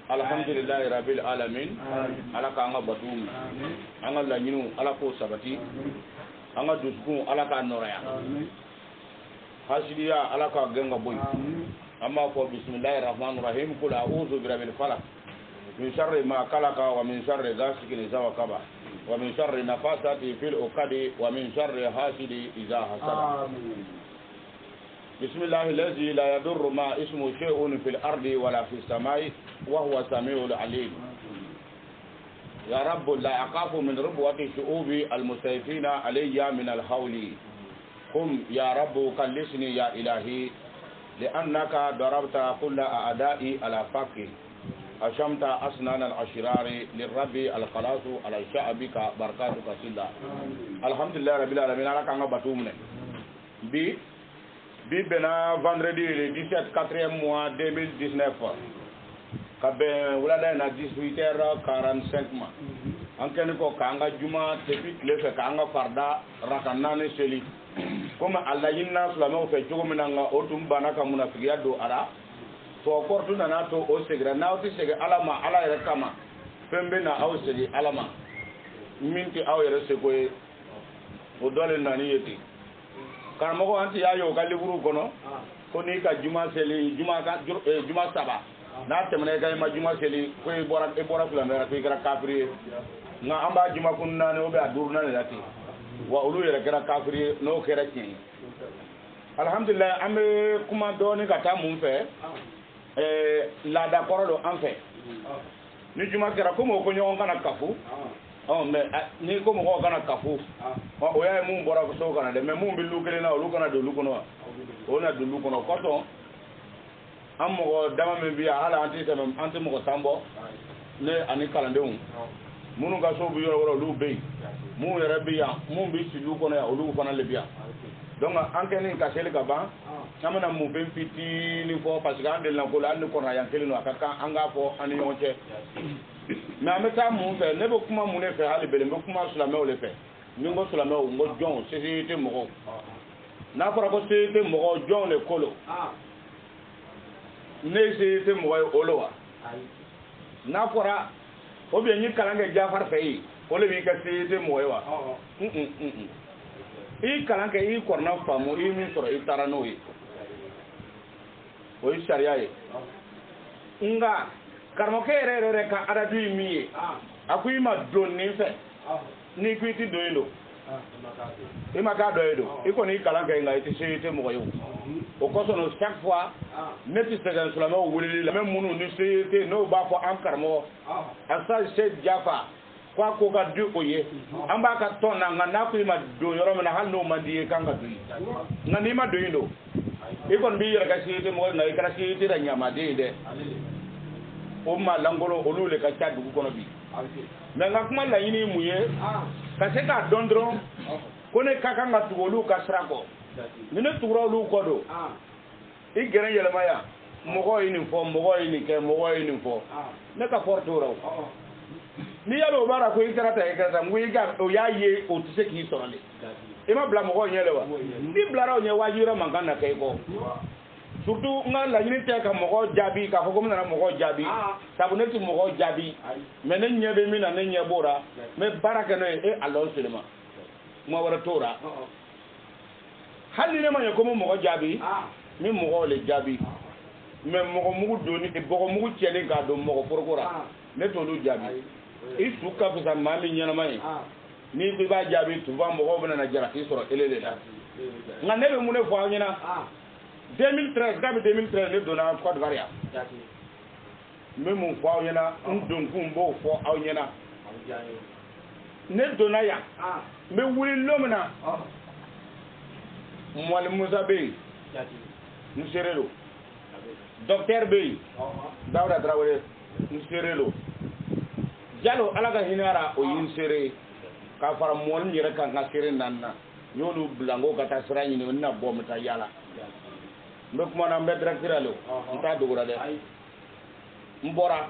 Alhamdulillahi rabbil alamin. Ala ka anga batum. Anga la nyinu ala ko sabati. Anga dusku ala ka noraya. Hasidiya ala ka genga boy. Amma ko bismillahir rahmanir rahim. Qul a'udhu birabbil falaq. Min sharri ma khalaqa wa min sharri ghasiqin idha waqa. Wa min sharri nafasati fil uqadi wa min sharri hasidi idha hasada. بسم الله الذي لا يضر ما اسمه شيء في الأرض ولا في السماء وهو السميع العليم. يا رب لا أخاف من ربوة الشعوب المسيفين علي من الحول. قم يا رب كلسني يا إلهي لأنك ضربت كل أعدائي على فكي. أشمت أسنان الأشرار للرب الخلاص على شعبك بركاتك سلا. الحمد لله رب العالمين. على كان باتومنا bi bena vendredi le 17 4e mois 2019 ka ben wala na 18h45 ma anken ko kanga juma depuis le fe kanga farda rakanane seli comme alla yinna sulama fe jogo minanga otum bana ka munafiya do ara to kortu na to o segra na o sege alama ala yere kama fembe na aw seli alama minti aw yere segoy o dole nani yeti karamogo anti yayo ka liburu kono ko ni ka juma seli juma saba na temene ga ma juma seli ko e bora fula mera ko gara kafiri nga amba juma kunna ne obe adurna ne lati wa ulu yere gara kafiri no kera kin alhamdulillah ambe kuma doni ka ta mun fe la da korolo en fait ni juma kera ko mo ko nyon kana kafu mais ni ko mo kana kafu o ya mun bora ko so kana de mais mun bi lukele na lu kana do lu kono o na do lu kono koto am mo dama me biya ala anti tamam anti mo sambo ne ani kala ndeun munu ga so bu yoro woro lu be mu yere biya mun bi si lu kono ya lu kono le biya donc anke ni ka sel ka ba amana mu ben fiti ni fo parce que ande la ko la ni kono ya kele no akaka anga fo ani yonche mais ameta mun fe ne be kuma mun ne fe hali bele be kuma sulame o le fe ni ngo sulame o ngo jon société mo na fora ko société mo jon le kolo ne société mo o lo wa na fora o be ni kalange jafar fe yi o le mi ka société mo wa i kalange i korna famu i mi soro i tarano yi o sharia yi nga karmo ke re ka aradu mi akui ma donni fe ni kwiti doindo e ma ka doido e ko ni kala ga ngai ti seyite mo yo o ko sono chaque fois neti segan sulama wulili la même munu ni seyite no ba fo am karmo asa se jafa kwa ko ga du oye amba ka tonna ngana ku ma do yoro na hal no mandi kanga du ngani ma doindo e kon bi yara ka seyite mo ngai kala seyite da nyama de o ma langolo olu le ka cha dugu kono bi mais nga kuma la yini muye ka se ka dondron ko ne ka kan ga tugolu ka srako ni ne tugolu ko do i gere yelema ya mogo yini fo mogo yini ke mogo yini fo ne ka porto raw ni yalo bara ko ikarata e kata ngui ga o ya ye o tise ki sorale e ma bla mogo nyele wa ni bla raw nye wajira mangana kay ko surtout nga la ñini te ka mogo jabi ka ko na mogo jabi sabu ne ti mogo jabi mais ne ñebe mi na ne ñebora mais baraka ne e Allah sulema mo wara tora halli ne ma ko mogo jabi mi mogo le jabi mais mogo mugu doni e bogo mugu tiene ga do mogo porgora ne to lu jabi i suka fa mami ñana may ni ko ba jabi tu va mogo bana na jara ki soro elele la nga ne be mu ne fo ñina 2013 gabi 2013 ne donna Côte d'Ivoire même mon fo nyana ndon kumbo fo aw nyana ne donna ya me wuli lomna mol Musa Bey Nserelo docteur Bey Dawda Traoré Nserelo Diallo alaga hinara o yinsere ka fara mol nyere kan ka sere nanna nyolu blango kata sirani ni na bomta yala mbe kuma na mbe directeur alo nta dogora de mbora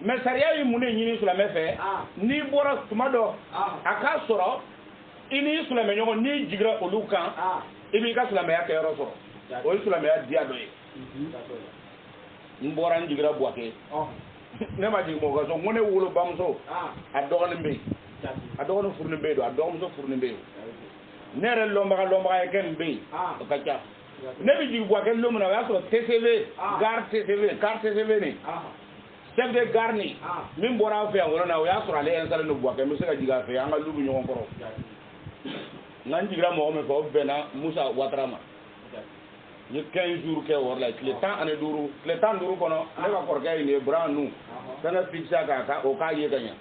mais sariya yi mun ɲini silamɛ fɛ n'i bɔra tuma dɔ a ka sɔrɔ i ni silamɛ ɲɔgɔn n'i jigira olu kan i b'i ka silamɛya kɛyɔrɔ sɔrɔ o ye silamɛya diya dɔ ye n bɔra n jigira Buwake ne ma jigin mɔgɔ ka so ko ne wolo bamuso a dɔgɔnin bɛ yen a dɔgɔnin furunin bɛ yen a dɔgɔmuso furunin bɛ yen ne yɛrɛ lɔnbaga ye kɛ nin bɛ yen o ka ca ne bɛ jigin Buwake don min na o y'a sɔrɔ TCV gare TCV car TCV nin chef de gare nin min bɔra an fɛ yan wolo na o y'a sɔrɔ ale installé don Buwake n bɛ se ka jigin a fɛ an ka lu bɛ ɲɔgɔn kɔrɔ n ka n jigira mɔgɔ min fɛ o bɛnna Musa Watara ma n ye 15 jours kɛ o yɔrɔ la tile 15 kɔnɔ ne ka kɔrɔkɛ ye nin ye Bran nu fɛngɛ fixe o k'a ye ka ɲɛ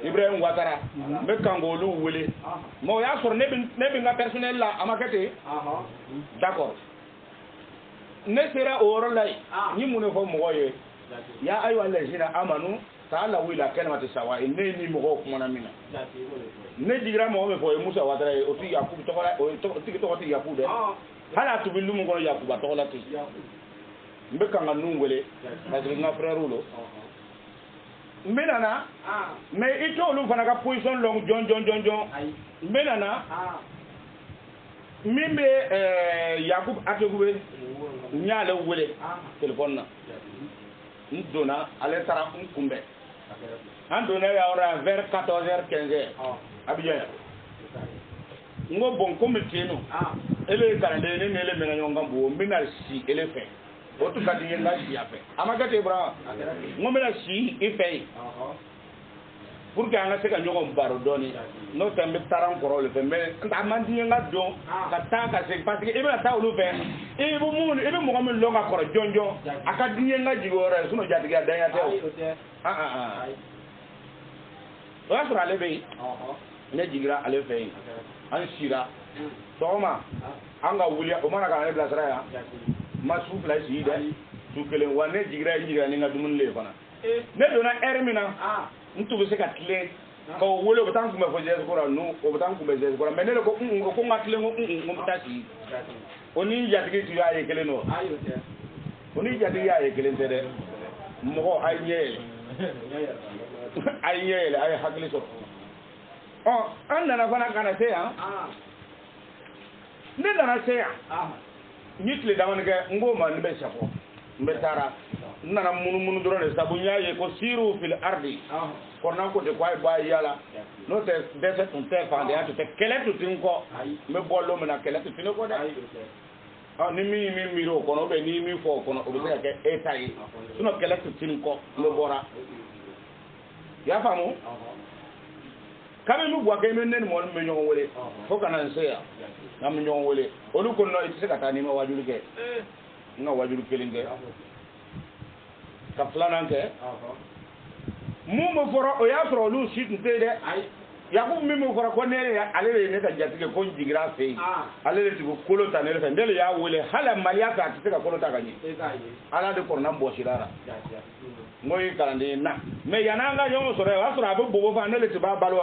Ibrahim Watara n bɛ kan k'olu wele mais o y'a sɔrɔ ne bɛ n ka personnel la a ma kɛ ten d'accord ne sera o yɔrɔ la yen n ye mun de fɔ mɔgɔw ye ya ayiwa lɛzina amanu ta'ala wila kalimatu sawa'i ne ni mɔgɔw kumana min na ne jigira mɔgɔ min fɔ o ye Musa Watara ye o tɛ Yakubu tɔgɔ la o tigi tɔgɔ tɛ Yakubu dɛ hali a tun bɛ lumu kɔnɔ Yakuba tɔgɔ la ten n bɛ kan ka nun wele parce que n ka frère don n bɛ nana mais i t'olu fana ka position lɔn jɔn n bɛ nana min bɛ Yakubu Atekube n y'ale wele téléphone na n donna ale taara n kunbɛn an donna yɔrɔ vers 14h 15h Abidjan n ko bon komi ten nɔ ele ye kalanden ne ni ele mɛnna ɲɔgɔn kan bon n bɛna si ele fɛ o tun ka di n ye n ka si a fɛ a ma kɛ ten Ibrahima n ko n bɛna si i fɛ yen pour que an ka se ka ɲɔgɔn baro dɔɔni n'o tɛ n bɛ taara n kɔrɔw de fɛ mais a man di n ye n ka dɔn ka taa ka segin parce que i bɛna taa olu fɛ i bɛ mɔgɔ min lɔn ka kɔrɔ jɔn a ka di n ye n ka jigin o yɔrɔ ye sinon jatigiya danya tɛ o o y'a sɔrɔ ale bɛ yen ne jigira ale fɛ yen an sira sɔgɔma an ka wuli o mana ka ne bilasira yan n ma su fila si dɛ su kelen wa ne jigira n jigira ni n ka dumuni le fana ne donna heure min na n tun bɛ se ka tilen ka o wele o bɛ taa n kunbɛn fɔ Zɛzikora nu o bɛ taa n kunbɛn Zɛzikora mais ne de ko ko n ka tilen ko n bɛ taa si o ni jatigi tun y'a ye kelen don o ni jatigi y'a ye kelen tɛ dɛ mɔgɔ a ye ɲɛ yɛlɛ a ye ɲɛ yɛlɛ a ye hakili sɔrɔ an nana fana ka na se yan ne nana se yan n ye tile damani kɛ n ko ma n bɛ safɔ n bɛ taara n nana munumunu dɔrɔn de sabu n y'a ye ko siru fil ardi kɔrɔnan ko ten ko a ye bɔ a yala n'o tɛ dɛsɛ tun tɛ fandenya tun tɛ kɛlɛ tun tɛ n kɔ n bɛ bɔ don min na kɛlɛ tun tɛ ne kɔ dɛ ni min ye min miiri o kɔnɔ ou bien ni min fɔ o kɔnɔ o bɛ se ka kɛ e ta ye sinon kɛlɛ tun tɛ n kɔ n bɛ bɔra i y'a faamu kabini n bɛ Buwake n bɛ ne ni mɔgɔ min bɛ ɲɔgɔn wele fo ka na n se yan n'an bɛ ɲɔgɔn wele olu ko non i tɛ se ka taa n'i ma wajuli kɛ n ka wajuli kelen kɛ ka filanan kɛ mun bɛ fɔra o y'a sɔrɔ olu si tun tɛ yen dɛ Yakubu min bɛ fɔra ko ne ale de ye ne ka jatigi ko n jigira a fɛ yen ale de tun bɛ kolo ta ne fɛ ne de y'a wele hali maliya fɛ a tɛ se ka kolo ta ka ɲɛ ala de kɔrɔna bɔsira la n ko ye kalanden na mais yan'an ka ɲɔgɔn sɔrɔ yen o y'a sɔrɔ a bɛ bobo fana ne de tun b'a balo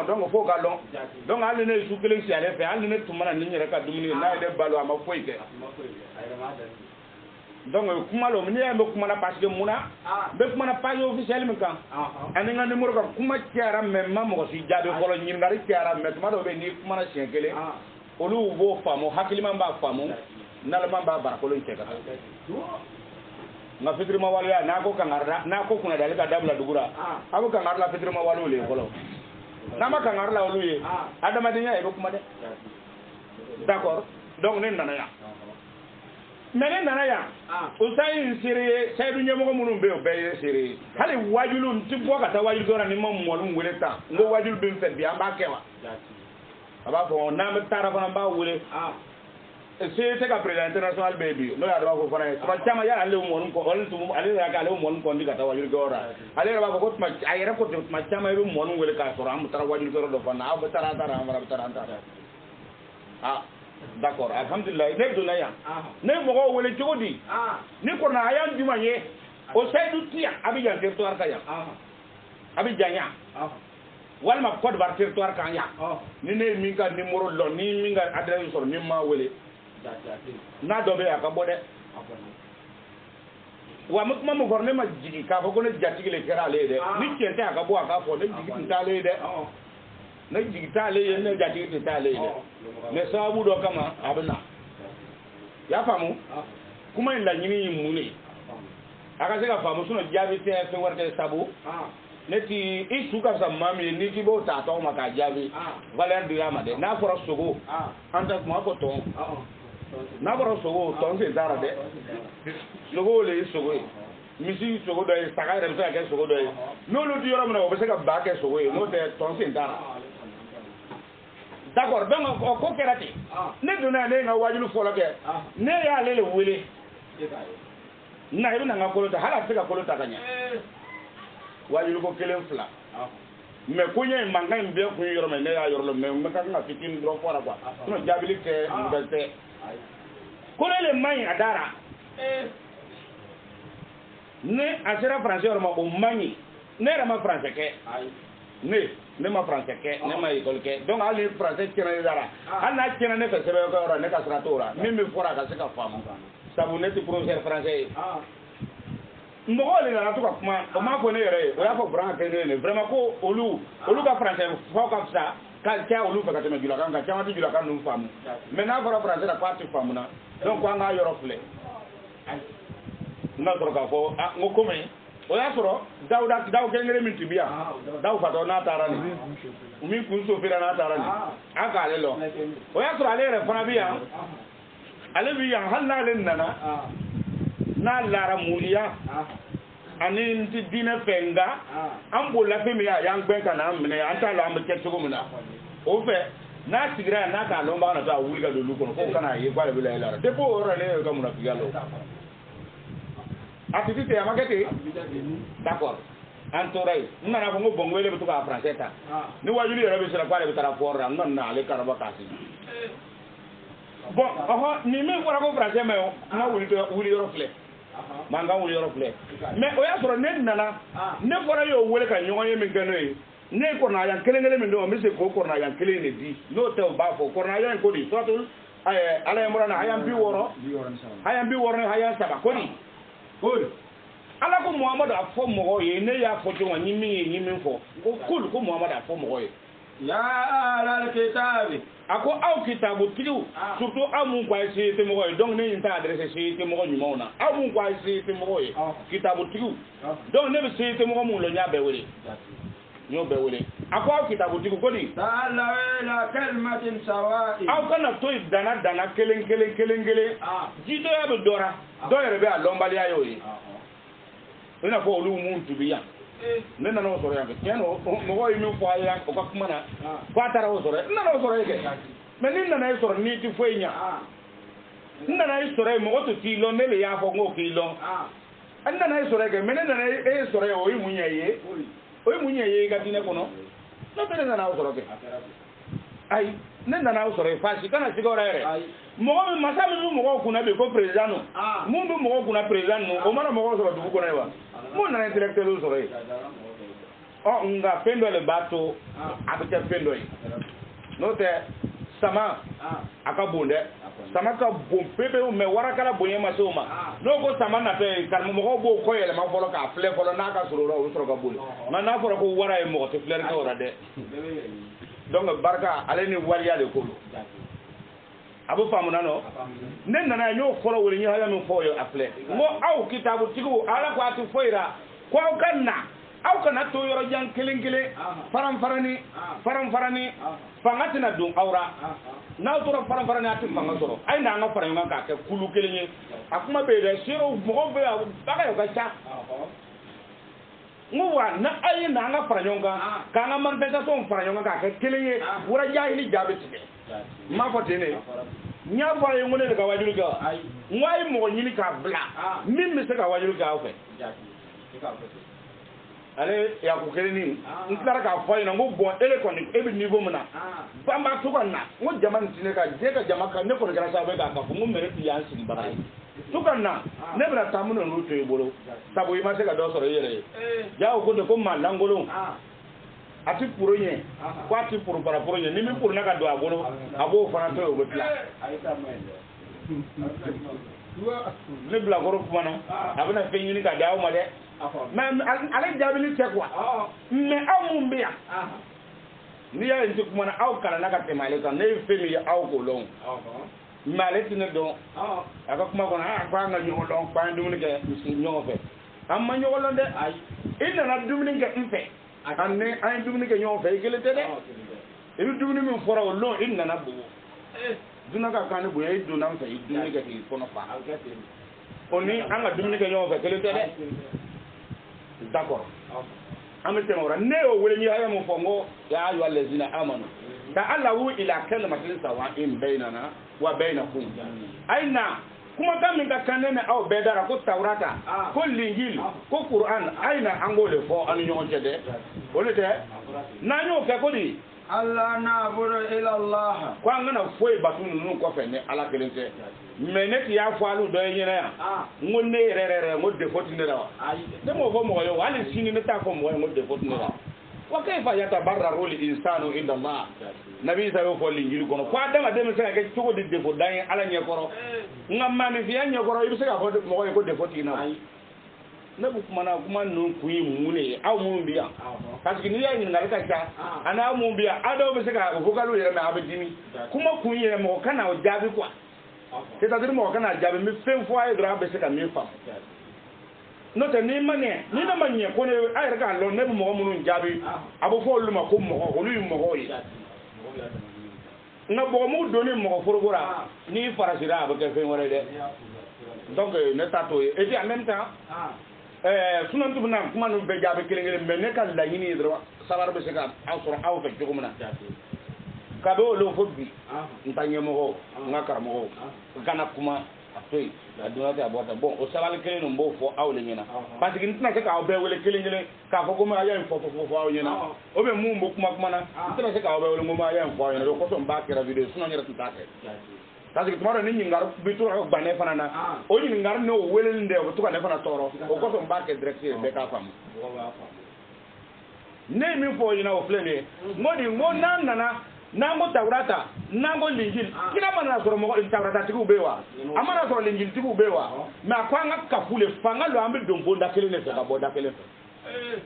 donc f'o ka dɔn donc hali ne ye su kelen si ale fɛ hali ne tun mana ni n yɛrɛ ka dumuni ye n'a ye ne balo a ma foyi kɛ donc kuma lo ni y'a mɛn kuma na parce que mun na n bɛ kuma na page officielle min kan ani n ka numéro kan kuma cayara mais n ma mɔgɔ si jaabi fɔlɔ ɲininkali cayara mais tuma dɔw bɛ yen n'i kumana siɲɛ kelen olu b'o faamu hakiliman b'a faamu nalaman b'a barakolon cɛ ka taa nka fitirima waleya n'a ko kankari n'a ko kunnadali ka dabila dugu la a bɛ kankari la fitirima walew le ye fɔlɔ n'a ma kankari la olu ye adamadenya ye bɛ kuma dɛ d'accord donc ne nana yan mais ne nana yan o sayi in seere ye sayidu ɲɛmɔgɔ minnu bɛ yen o bɛɛ ye seere ye hali wajulu n tɛ bɔ ka taa wajulu dɔ la ni n ma mɔlu wele tan n ko wajulu bɛ n fɛ bi an b'a kɛ wa a b'a fɔ n'an bɛ taara fana n b'a wele CET ka président international bɛ yen bi n'o y'a dɔn b'a fɔ fana ye tuma caman yala ale mɔni kɔ ale yɛrɛ ale mɔni kɔni ka taa wajulu kɛyɔrɔ la ale yɛrɛ b'a fɔ ko a yɛrɛ ko ten tuma caman i bɛ mɔni wele k'a sɔrɔ an bɛ taara wajulu kɛyɔrɔ dɔ fana aw bɛ taara an taara an fana bɛ taara an taara d'accord alhamdulilayi ne donna yan ne mɔgɔw wele cogo di ni kɔrɔna a y'an juma ye o Seyidu ti yan Abidjan territoire kan yan Abidjan yan walima Côte d'Ivoire territoire kan yan ni ne ye min ka numéro dɔn ni min ka adresse sɔrɔ min m'a wele n'a dɔ bɛ yen a ka bɔ dɛ wa mu kuma mu gorne ma jigi ka ko ne jatigi le kera le de ni kente aka bo aka fo ne jigi ta le de ne jigi ta le ne jatigi ta le de me sababu do kama abuna ya famu kuma in la nyini muni aka se ka famu suno jabi te fe warte sabu neti isu ka sa mami ni ti bo ta to ma ka jabi valeur du yama de na foro sogo anta kuma ko ton na foro sogo ton se dara de sogo le sogo misi sogo do e saga re sa ke sogo do e no lo di yoro mo be se ka ba ke sogo e no te ton se dara d'accord donc ko kerati ne dona ne nga wajulu folo ke ne ya le wele na ibu na nga ko ta hala se ka ko ta kanya wajulu ko kelen fla me kunya manga mbe ku yoro me ne ya yoro me me ka nga fitin dro fora quoi no jabili te université ko le mai adara ne asera français yoro ma o mani ne ra ma français ke ne ma français ke ne ma école ke donc ali français kena dara ana kena ne ka sebe ko ne ka sra tora mimi fora ka se ka famu sabu ne ti professeur français mɔgɔ le nana to ka kuma o m'a fɔ ne yɛrɛ ye o y'a fɔ Buran Kɛɲɛ ne vraiment ko olu ka français fɔ ka fisa ka caya olu fɛ ka tɛmɛ Julakan kan caman tɛ Julakan ninnu faamu mais n'a fɔra français la k'a tɛ faamu na donc an k'a yɔrɔ filɛ n ka sɔrɔ k'a fɔ n ko komi o y'a sɔrɔ daw kelen min tun bɛ yan daw fatɔ n'a taara nin min kun sofira n'a taara nin an k'ale lɔ o y'a sɔrɔ ale yɛrɛ fana bɛ yan ale bɛ yan hali n'ale nana n'a lara muliya ani ti dine fenga an bolla fe mi ya yang ben kana mine an ta lo am ke cogo mina o fe na sigira na ka lo ba na ta wuli ga lulu kono ko kana ye kwale bila ila de ko ora le ga muna figalo activité ya makete d'accord an to ray nana ko ngo bongwele to ka français ta ni wajuli yero be sira kwale be tara forra non na le karaba kasi bon ni me ko ko français me o na wuli yoro fle manga wuli yoro fle mais o ya soro ne nana ne fora yo wele ka nyongo ye min gano ye ne ko na yan kelengele min do mi se ko na yan kele ne di no te o ba fo ko na yan ko di sotul ala yamura na hayan bi woro ne hayan saba ko di ala ko muhammadu afo mo ye ne ya fo jo nyi min fo ko kul ko muhammadu afo mo ye ya ala kitabi ako aw kitabu tigiw surtout aw mun kwa isi te mo ye donc ne yin ta adresse si te mo nyuma na aw mun kwa isi te mo ye kitabu tigiw donc ne be si te mo mun lo nya be wele nyo be wele ako aw kitabu tigiw ko di ta'ala ila kalmatin sawa'i aw kana to dana kelen jito ya be dora do yere be a lombali ayo yi ina fo olu mun tubiya ne nana o soro yanke tieno mo yi mi fo ayan o ka kuma na ko atara o soro nana o soro yake mais ni nana soro ni ti fo nya nana soro mo to ti lo ne le ya fo ngo ki lo nana soro yake mais nana soro o yi munya ye ga tine kono no te nana o soro ke ai ne nana o soro fa si kana sigora yere mo masa mi mo kuna be ko president no mo do mo kuna president no o mara mo soro du ko na wa mo na intellectuel soro yi o nga pendo le bato abita pendo yi no te sama aka bonde sama ka bon pepe o me warakala bonye ma so ma no ko sama na te kar mo bo ko yele ma folo ka fle folo na ka soro ro soro ka bonde ma na folo ko wara e mo te fle ko ora de donc barka ale ni waliya le ko abu famuna no nen nana yo folo wori nya hala no foyo afle mo aw kitabu tigu ala ko ati foira ko kanna aw kana to yoro jang kelen faram farani fangatina dum awra na to faram farani ati fanga soro ay na nga faram nga ka kulu kelen akuma be de siro mo be ba yo ga cha ngwa na ay na nga faram nga ka nga manifestation faram nga ka kelen wura jahili jabe tike ma fotene nya fa ye ngone daga wajulu ga ngwai mo nyini ka bla min mi se ka wajulu ga ofe ale ya ku keleni ntara ka fa ina ngo bon electronic e bi niveau mena bamba to kan na ngo jaman tine ka je ka jama ka ne ko ga sa be ka ka ngo mere ti yan sin bara to kan na ne bra tamu no ruto e bolo sabo yi ma se ka do soro yere ya o ko de ko ma langolo ati puro nye ko ati puro para puro nye ni mi puro na ka do agolo abo fana to o betla ne bilakoro kuma na a bɛna fɛn ɲini ka di aw ma dɛ mais ale jaabili tɛ quoi mais aw mun bɛ yan n'i y'a ye n tɛ kuma na aw kalanna ka tɛmɛ ale kan ne ye fɛn min ye aw k'o dɔn mais ale tɛ ne dɔn a ka kuma kɔnɔ ko an ka ɲɔgɔn dɔn ko an ye dumuni kɛ ɲɔgɔn fɛ an ma ɲɔgɔn dɔn dɛ i nana dumuni kɛ n fɛ an ye dumuni kɛ ɲɔgɔn fɛ i kelen tɛ dɛ i bɛ dumuni min fɔra o don i nana bugu dunan ka kan ni bonya i donna n fɛ i dumuni kɛ k'i kɔnɔ fa o ni an ka dumuni kɛ ɲɔgɔn fɛ kelen tɛ dɛ d'accord an bɛ tɛmɛ o la ne y'o wele n ye haya min fɔ n ko ya ayyuha allazina amanu ta'alawu ila kalimatin sawa'in bainana wa bainakum aina kumakan min ka kan ne ni aw bɛɛ dara ko tawrata ko linjil ko Qur'an aina an k'o de fɔ an ni ɲɔgɔn cɛ dɛ o de tɛ n'an y'o kɛ ko di Allah na'budu ila Allah ko an kana foyi batu ninnu kɔfɛ ni ala kelen tɛ mais ne tun y'a fɔ alu dɔ ye ɲɛna yan n ko ne yɛrɛ n ko défaut tɛ ne la wa ne m'o fɔ mɔgɔ ye wa hali sini ne t'a fɔ mɔgɔ ye n ko défaut tɛ ne la wa kayfa yatabarraru al-insanu inda Allah nabi Isa y'o fɔ linjili kɔnɔ ko adamaden bɛ se ka kɛ cogo di défaut dan ye ala ɲɛkɔrɔ nka maanifinya ɲɛkɔrɔ i bɛ se k'a fɔ mɔgɔ ye ko défaut t'i na ne bɛ kuma ninnu kun ye mun de ye aw minnu bɛ yan parce que n'i y'a ɲininkali ka ca ani aw minnu bɛ yan aw dɔw bɛ se ka vocal yɛrɛ mɛn aw bɛ dimi kuma kun yɛrɛ mɔgɔ kana o jaabi quoi c'est-à-dire mɔgɔ kana jaabi n bɛ fɛn fɔ a ye dɔrɔn a bɛ se ka min faamu n'o tɛ n'i ma ɲɛ ni ne ma ɲɛ ko ne a yɛrɛ k'a dɔn ne bɛ mɔgɔ minnu jaabi a bɛ fɔ olu ma ko mɔgɔ olu ye mɔgɔw ye nka bɔgɔmugu donni mɔgɔ foroko la n'i farasira a bɛ kɛ fɛn wɛrɛ ye dɛ donc ne t'a to ye et puis en même temps sinon tun bɛna kuma ninnu bɛɛ jaabi kelen kelen mais ne ka laɲini ye dɔrɔn sabari bɛ se ka aw sɔrɔ aw fɛ cogo min na kabi olu fo bi n ta ɲɛmɔgɔw n ka karamɔgɔw n kana kuma a to yen a donna ten a bɔra ten bon o sabali kelen ninnu n b'o fɔ aw de ɲɛna parce que n tɛna se k'aw bɛɛ wele kelen kelen k'a fɔ ko n y'a in fɔ aw ɲɛna ou bien mun bɛ kuma na n tɛna se k'aw bɛɛ wele ko n y'a in fɔ aw ɲɛna o kosɔn n b'a kɛra video sinon n yɛrɛ tun t'a kɛ parce que tuma dɔ ni ɲininkali bɛ to ka ban ne fana na o ɲininkali n'o weleli de o bɛ to ka ne fana tɔɔrɔ o kosɔn n b'a kɛ direct ye bɛɛ k'a faamu ne ye min fɔ o ɲɛna o filɛ nin ye n ko n'an nana n'an ko tawurata n'an ko linjil kira mana sɔrɔ mɔgɔ tawuratatigiw bɛ yen wa a mana sɔrɔ linjilitigiw bɛ yen wa mais a ko an ka kafu le fanga lo an bɛ don bonda kelen de fɛ ka bɔ da kelen fɛ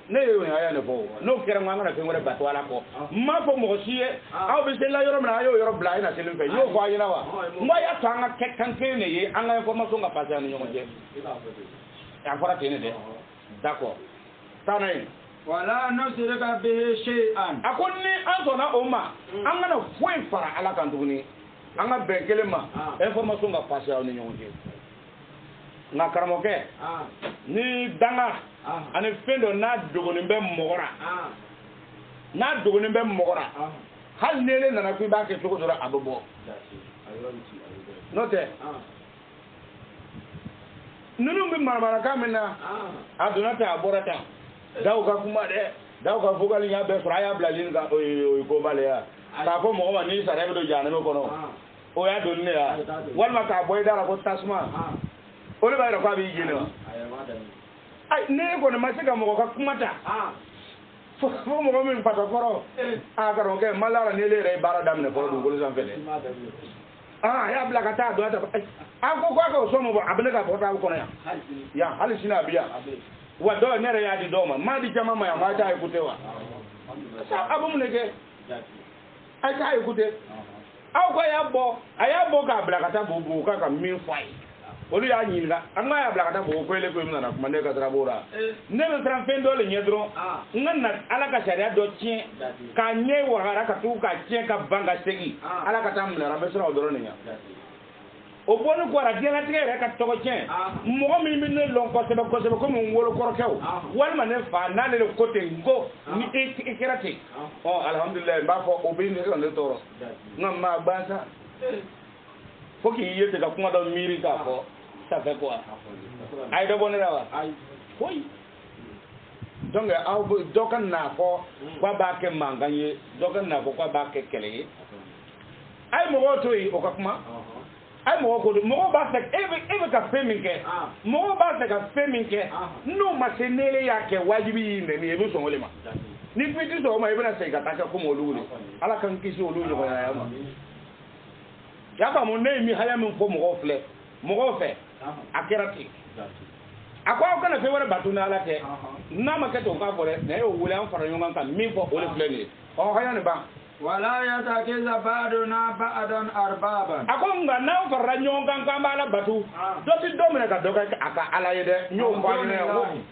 ne ye o y'a ɲɛfɔ n'o kɛra n ko an kana fɛn wɛrɛ bato ala kɔ n m'a fɔ mɔgɔ si ye aw bɛ se la yɔrɔ min na a y'o yɔrɔ bila a ye na selen fɛ n y'o fɔ a ɲɛna wa n ko a y'a to an ka kɛ kan kelen de ye an ka information ka passer an ni ɲɔgɔn cɛ a fɔra ten de dɛ d'accord taa n'a ye wala nusrika bihi shay'an a ko ni an sɔnna o ma an kana foyi fara ala kan tuguni an ka bɛn kelen ma information ka passer aw ni ɲɔgɔn cɛ nka karamɔgɔkɛ ni danga ani fɛn dɔ n'a dogonin bɛ mɔgɔ la hali ni ne nana ko i b'a kɛ cogo dɔ la a bɛ bɔ n'o tɛ ninnu bɛ maramarakan min na a donna tan a bɔra tan daw ka kuma dɛ daw ka vocal y'a bɛɛ sɔrɔ a y'a bila ligne kan o ye ko baleya k'a fɔ mɔgɔ ma n'i sara e bɛ don jahanama kɔnɔ o y'a donni ne ya walima k'a bɔ i da la ko tasuma olu b'a yɛrɛ ko a b'i jeni wa ne kɔni ma se ka mɔgɔ ka kuma ta fo mɔgɔ min fatɔ kɔrɔ a karamɔgɔkɛ malara ni ele yɛrɛ ye baara daminɛ fɔlɔ dugukolo sanfɛ dɛ a y'a bila ka taa a don a ko k'a ka o sɔn ma bɔ a bɛ ne ka fɔta kɔnɔ yan hali sini a bɛ yan wa dɔw ne yɛrɛ y'a di dɔw ma maa di caman ma yan maa t'a écouté wa a bɛ mun de kɛ a t'a écouté aw ko a y'a bɔ k'a bila ka taa bugu k'a ka min fɔ a ye olu y'a ɲininka an ka y'a bila ka taa bugu ko ele ko nana kuma ne ka sirabɔ la ne bɛ siran fɛn dɔ le ɲɛ dɔrɔn n ka na ala ka sariya dɔ tiɲɛ k'a ɲɛ wagara ka tugu k'a tiɲɛ ka ban ka segin ala ka taa minɛ an bɛ siran o dɔrɔn de ɲɛ o bɔli ko ara diɲɛlatigɛ yɛrɛ ka tɔgɔ tiɲɛ mɔgɔ min bɛ ne lɔn kosɛbɛ kosɛbɛ komi n wolokɔrɔkɛw walima ne fa n'ale de ko ten n ko ni i kɛra ten alihamudulilayi n b'a fɔ o bɛ ne ka ne tɔɔrɔ nka maa gansan fo k'i ye ten ka kuma dɔ miiri k'a fɔ ça fait quoi a ye dɔ bɔ ne la wa foyi donc aw dɔ ka n'a fɔ k'a b'a kɛ mankan ye dɔ ka n'a fɔ k'a b'a kɛ kɛlɛ ye a ye mɔgɔw to yen o ka kuma a ye mɔgɔw ko mɔgɔw b'a fɛ e bɛ ka fɛn min kɛ mɔgɔw b'a fɛ ka fɛn min kɛ n'o ma se n'ele y'a kɛ wajibi y'i nɛni ye i bɛ sɔn o de ma ni fɛn tɛ sɔn o ma i bɛna segin ka taa kɛ komi olu wuli ala k'an kisi olu ɲɔgɔnya ma y'a faamu ne ye min haya min fɔ mɔgɔw filɛ mɔgɔw fɛ akirati akwa kana fe wala batu na ala te na ma ke to ka bore na yo wule an fara nyonga kan mi fo ole pleni o haya ne ba ولا يتخذ بعضنا بعضا أربابا akonga na fara nyonga kan bala batu do ti do mena ka do ka aka ala ye de nyo kwa ne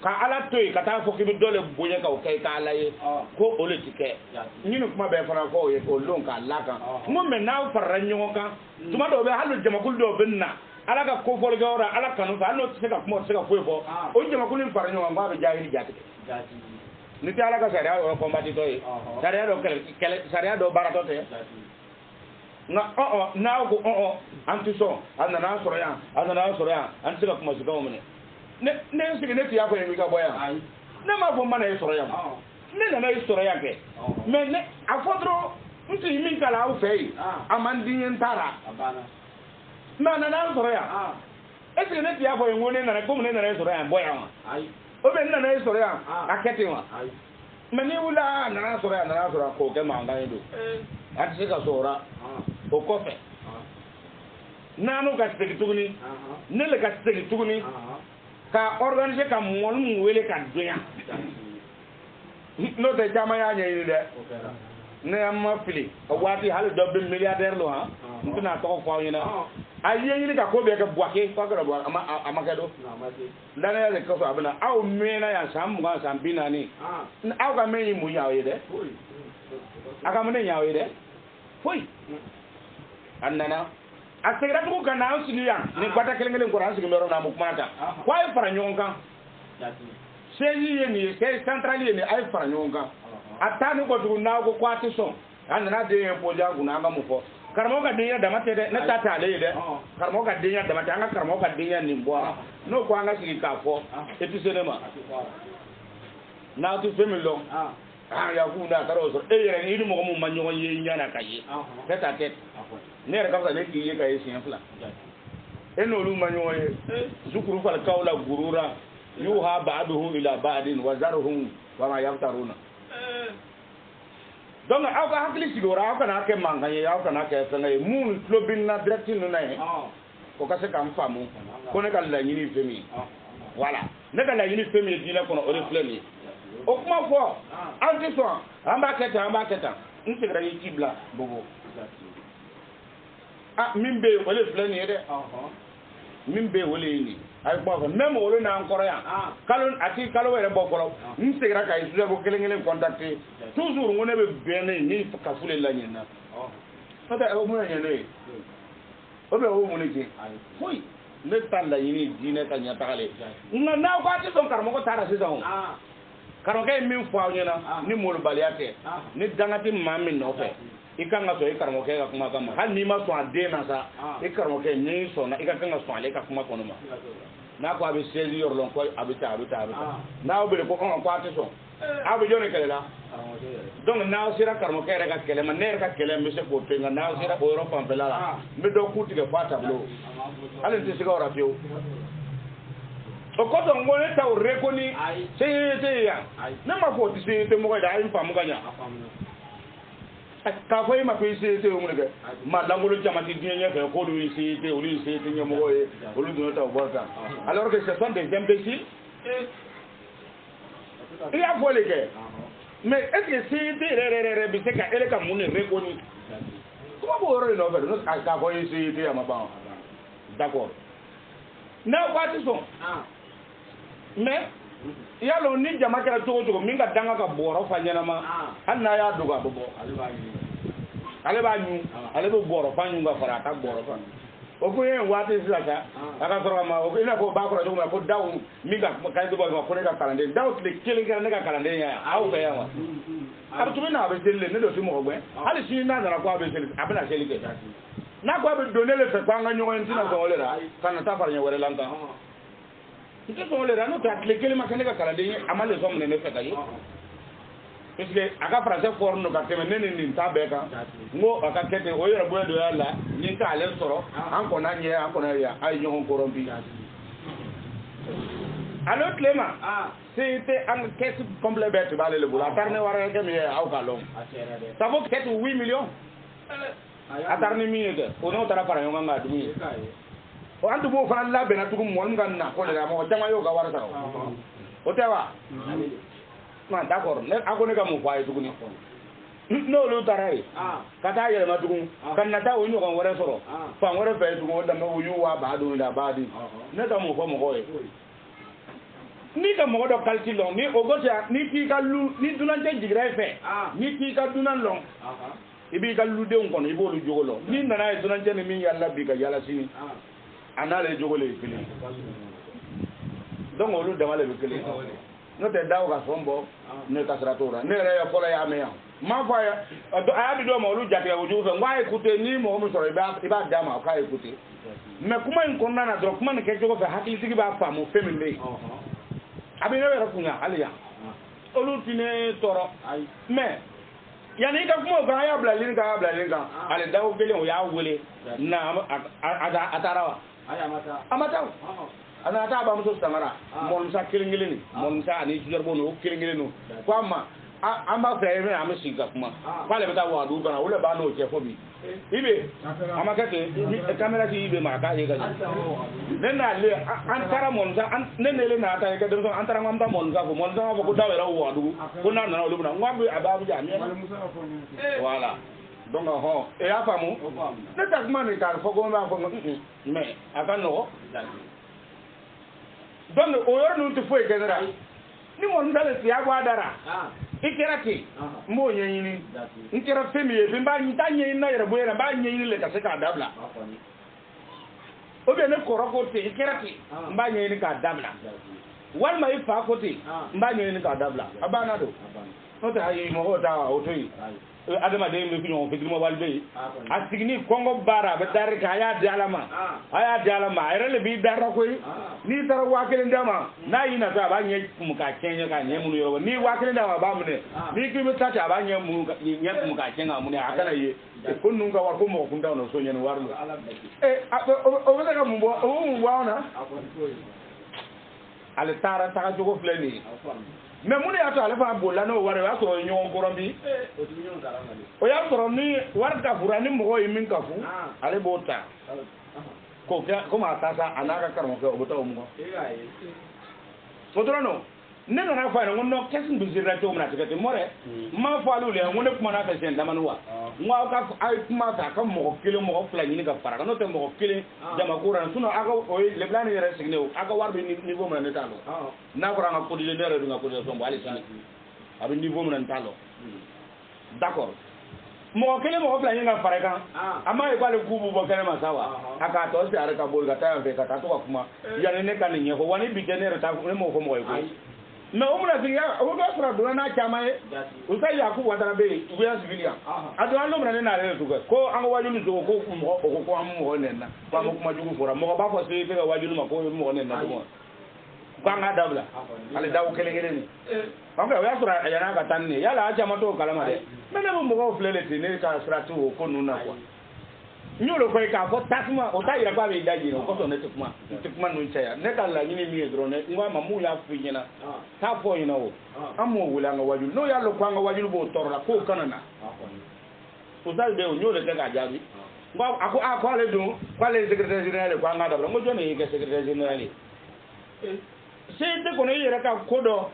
ka ala toy ka ta fo ki dole boye ka o kai ka ala ye ko ole tike nyinu kuma be fara ko ye ko lon ka laka mo me na fara nyonga tuma do be halu jama kul do benna ala ka ko fol gawra ala kanu fa no se ka kuma se ka fo o jama kul fara nyonga ba be jahili jati ni ti ala ka sharia o combattre to yi sharia do kele sharia do barato te na na ko antu so anana soro ya antu ka kuma suka omene ne sigi ne ti ya ko en ka boya ne ma fo mana e soro ya ne na e soro ya ke me ne afodro nti min kala o fei amandi ntara na soro ya e sigi ne ti ya ko en woni na ko ne na e soro ya boya ma o be na e soro ya akete wa mani wula na soro ko ke ma ngai do ati ka sora o ko fe nanu ka tegi tuguni ne le ka tegi tuguni ka organiser ka mon mu wele ka dunya no te jama ya nyi de ne amma fili o wati hal do be milliardaire lo ha ntuna to ko yina ayi ni ka ko be ka boake ko ka bo ama ka do dana ya le ko so abana aw mena ya sam ga sam binani aw ka meyi mu yawe de aka mun yawe de foi annana asegra ko kana usiliya ni bata kelengelen ko ransi ngero na mu kumata ko ay fara nyonka seyi yeni se central yeni ay fara nyonka atani ko du na ko kwati so annana de po jangu na ga mu fo karmo ka dinya da mate de na tata le de karmo ka dinya da mate anga karmo ka dinya ni mbo no ko anga sigi ka fo episenema na tu femilo ya ku na karo so e yere ni mo mo manyo ye nyana kayi tata tet ne re ka ne ki ye kayi sin fla e no lu manyo ye zukuru fal kaula gurura yuha ba'duhu ila ba'din wa zarhum wa ma yaftaruna donc aw ka hakili sigora aw kana ke mangaye aw kana ke sangaye mun klobin na direction no nay ko ka se kam famu ko ne ka la nyini femi voilà ne ka la nyini femi dina kono o refleni o kuma fo anti so amba keta ntigra yi tibla bobo min be o refleni de min be wole ni ay ko ko même wole na encore ya kalon ati kalo were bokolo ntigra kay su ko kelengelen contacter toujours ngone be bene ni ka fule la nyina fata o mo nyane o be o mo ni ji foi ne tanda yini dine ta nyata kale na ko ati son karmo ko tara saison karo kay min fo nyina ni mo baliate ni dangati mamin no fe ikanga so ikarmo kay ka kuma kama hal ni ma so ade na sa ikarmo kay ni so na ikanga so ale ka kuma kono ma na ko abi sezi yor lon ko abita na obele ko on ko ati so abu jone kele la donc na sira karmo kay ka kele ma ner ka kele mi se ko tenga na sira o Europe en bela mi do kuti ke fata blo ale ti siga ora fio o ko to ngone taw rekoni se ya na ma ko ti se te mo ga ay famu ganya ka fo ma ko se te o ngule ma langolo jamati dinya ke ko lu se te o lu se te nyamo ko e o lu do taw borta alors que ce sont des imbéciles il y a volé que mais est-ce que si te re bi se ka ele ka mun rekoni comment vous aurez no faire no ka ko se te ma ba d'accord na quoi tu sont mais yalo ni jama kera jogo minga danga ka boro fa nyama anna ya duga bobo ale ba nyu ale bo boro fa nyu ga fara ta boro fa o ko yen wate saka aka soro ma o ina ko ba ko do ma ko daw minga ka do ba ko ne ka kalande daw le kele ga ne ka kalande ya aw ga ya wa abu tumina abe sele ne do fi mo gbe ali si na na ko abe sele abena sele ke na ko abe donner le fait kwa nga nyo ntina ko le ra kana ta fara nyawere lanta ite so le rano ta klekele makane ka kala de amale so mne ne feta yi parce que aka français for no ka teme nene ni ta be ka ngo aka kete o yera boye do yalla ni ta ale soro an ko na nye an ko na ya ay nyon ko rombi alors Clément c'était un caisse complet bête balé le boula tarne wara ke mi aw ka lom ça vaut peut-être 8 millions atarni mi de o no tara para yonga dumi o andu bo fana labbe na tugum mon ngan na ko le mo jama yo ga warata o tewa ma d'accord ne agone ga mo fay tuguni no lu tarai kata yele ma tugun kan na ta o nyogon wore soro fa wore fe tugun da ma yu wa ba do la ba di ne ka mo ko mo ko ni ka mo do kalti long ni o gotia ni ti ka lu ni dunan te jigra fe ni ti ka dunan long ibi ka lu de on kono ibo lu jogolo ni nana e dunan te ni min yalla bi ka yalla sini anale jogolo e fili donc olu damale be kele no te daw ka sombo ne ka sratora ne re ya kola ya me ya ma fa ya aya do ma olu jate ya wuju fe ngwa écouter ni mo mo soro iba dama ka écouter mais kuma in konna na dro kuma ne ke jogo fe hakili tigi ba fa mo fe mi abi ne wera kunya aliya olu tine toro mais yani ka kuma ga ya blalin ka ale dawo gele o ya wele na atarawa amata ana ta ba muso samara mon sa kilingilini mon sa ani jorbo no kilingilino ko amma amba fe me am singa kuma pale beta wa du bana wala ba no je fobi ibe amakate camera ti ibe ma ka ye ga nena le antara mon sa nene le na ta ga do antara ngam ta mon sa ko dawera wa du ko na na lu na ngwa ababu ja mi voilà donc ho e afamu ne tak man ka fogo ma fogo mais aka no donc o yor nu tu foi general ni mon dale ti agwa dara ikerati mo nyeyini nkira femi e mba nta nyeyin na yere boyera ba nyeyin le ka se ka dabla o be ne koroko te ikerati mba nyeyin ka dabla wal ma ifa ko te mba nyeyin ka dabla abana do no ta yi mo ta o to yi adama de mi fiño fidimo walbe asigni kongo bara be dar ka aya dalama ayre le bi darra koy ni tara wakele ndama na yina ta ba nye mu ka kenye ka nye munu yo ni wakele ndama ba mu ne ni ki mi tata ba nye mu ka kenga mu ne akana ye ko nun ka war ko mo kun daw no so nyen warlo o be ka mu bo o mu waona ale tara ta jogo fleni mais mun ya to ale fa bolla no ware wa so nyon korombi o ya soro ni war ka furani mo yi min ka fu ale bota ko ma tasa anaka karmo ko bota o mo sotrono ne na fa no no kesin bi zira to na tikete more ma fa lu le ngone kuma na fa sen damanuwa ngwa ka ay kuma ta kam mo kile mo fla ni ka fara no te mo kile jama kuran suno aga o le plan ni re signe aga war bi niveau mo na talo na ko ranga ko di ndere du nga ko di sombo ali sini abi niveau mo na talo d'accord mo kile mo fla ni ka fara kan ama e kwale kubu bo kele masawa aka to si are ka bol ga ta fe ka ta to kuma ya ne kan ni ko wani bi genere ta ko mo ko mo ko mais o muna siya o do sura do na chama e o sai yaku wadara be u ya civilian ado an lomra ne na re to ko an wajulu to ko ko am mo ne na ba mo kuma jugu fora mo ba ko se be wajulu ma ko mo ne na mo ba nga dabla ale daw kele kele ni on ga ya sura ya na ka tanne ya la chama to kalama de mena mo ko flele ti ne ka sura to ko nuna kwa nyolo ko ka ko tasma o ta ira ba be daji no ko to ne tukuma no nchaya ne ka la nyini mi drone ngwa mamu ya fu nyina ta fo yina o amo wula nga wajulu no ya lo kwa nga wajulu bo torla ko kanana o ta be o nyolo ke ka jabi ngwa ako ale do kwa le secrétaire général kwa nga da ngo jone ke secrétaire général c'est de ko ne yera ka kodo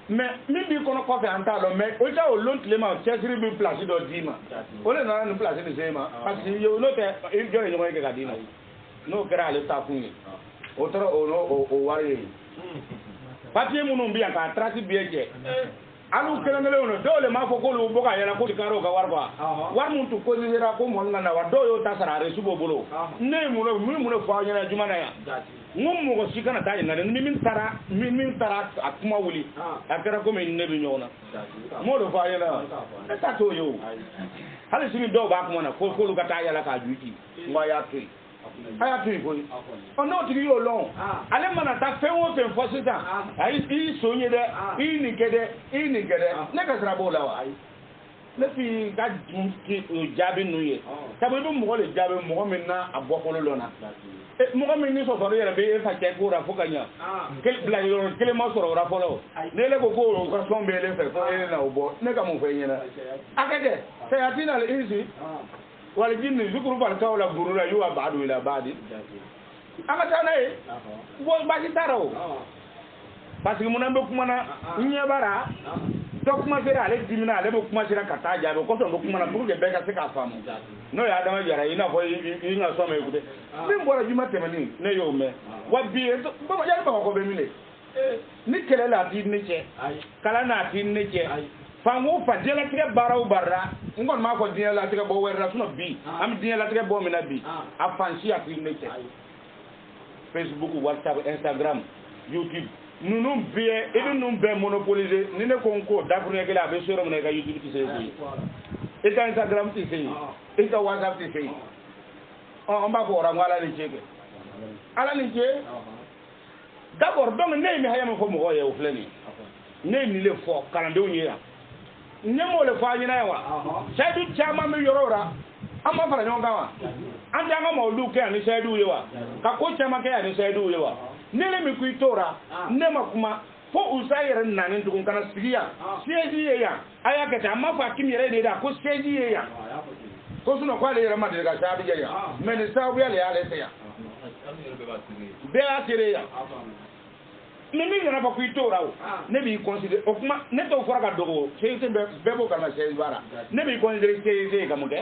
mais min bi kono ko fe antalo mais o ta o lont le ma chesri bi place do dima o le na no place de sema parce que yo no te il jore yo ke ka dina no kra le ta funi o tro o no o wari papier mu no bi aka trasi bi eje alu kelengele ono dole ma fo ko lu boka yela ko dikaro ga warba war mun tu ko zira ko mon ngana wa do yo ta sarare subo bolo ne mu no fa nyana jumana ya ngum mo ko sikana ta nyana min tara akuma wuli akara ko min ne bi nyona mo do fa yela ta to yo hali sini do ba ko mona ko lu ka ta yela ka juti ngwa ya tu aya tu ko ono ti yo lon ale mana ta fe wo fe fo sita ai so nye de ini kede ne ka sra bola wa ne fi ga ki jabi nu ye tabu do mo le jabi mo min na abo ko lo na mo min ni so so yere be fa ke ko ra fo kanya kel bla yo kel mo so ra fo lo ne le ko ko so be le fe ko na obo ne ka mo fe nyina akade se atina le izi wal jinni zukuru bal kawla burura yuwa ba'du ila ba'di anga tana e bo ba ci taro parce que mon ambe kuma na nyabara to kuma sera ale dimina ale bo kuma sera kata jabe ko to kuma na pour que be ka se ka famu no ya dama jara ina fo ina so me kude min bora juma temani ne yo me wa bi ba ma jara ba ko be mile ni kele la ti ne che kala na ti ne che fango fa dela tige baraw barra ngon ma ko dela tige bo werra suno bi am dela tige bo mina bi a fansi a ti ne che Facebook, WhatsApp, Instagram, YouTube. Nous nous bien et nous bien monopoliser. Nous ne concours d'après que la version de YouTube qui c'est. Et Instagram qui c'est. Et WhatsApp qui c'est. On va voir à la ligue. À la ligue. D'abord, donc ne me hayam ko mo ye o flani. Ne ni le fo kalande onyira. Ne mo le fo anyina wa. Shaidu chama mi yorora. Ama fara nyonga wa. Anda nga mo lu ke ani shaidu yewa. Ka ko chama ke ani shaidu yewa. Nele mi kuitora ne makuma fo usayere nanin tukun kana sigiya seji ya aya ke ta mafa kimire de da ko seji ya ko suno kwa le rama de ga shabi ya men sabu ya le ale se ya be atire ya mimi ngana ba kuitora o ne bi consider o kuma ne to fora ka dogo seji be bo kana seji bara ne bi consider seji ga mude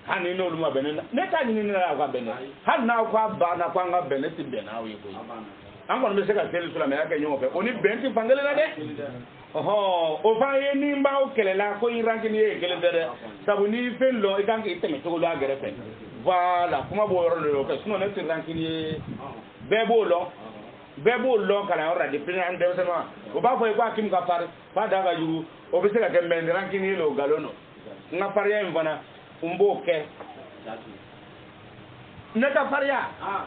hani no luma benen ne ta ni ni na ga benen han na kwa ba na kwa nga benen ti benen awi ko an ko be se ka tele sula me ya ke nyo fe oni benti fangele la de oho o fa ye ni mba o kele la ko iranki ni e kele de sabu ni fe lo e kan ke teme to lo agere fe voilà kuma bo yoro lo ke suno ne tiranki ni bebo lo kala ora de pina ande se ma o ba fo e kwa kim ka par pa daga yu o be se ka ke men ranki ni lo galono nga par ya mvana umboke neka faria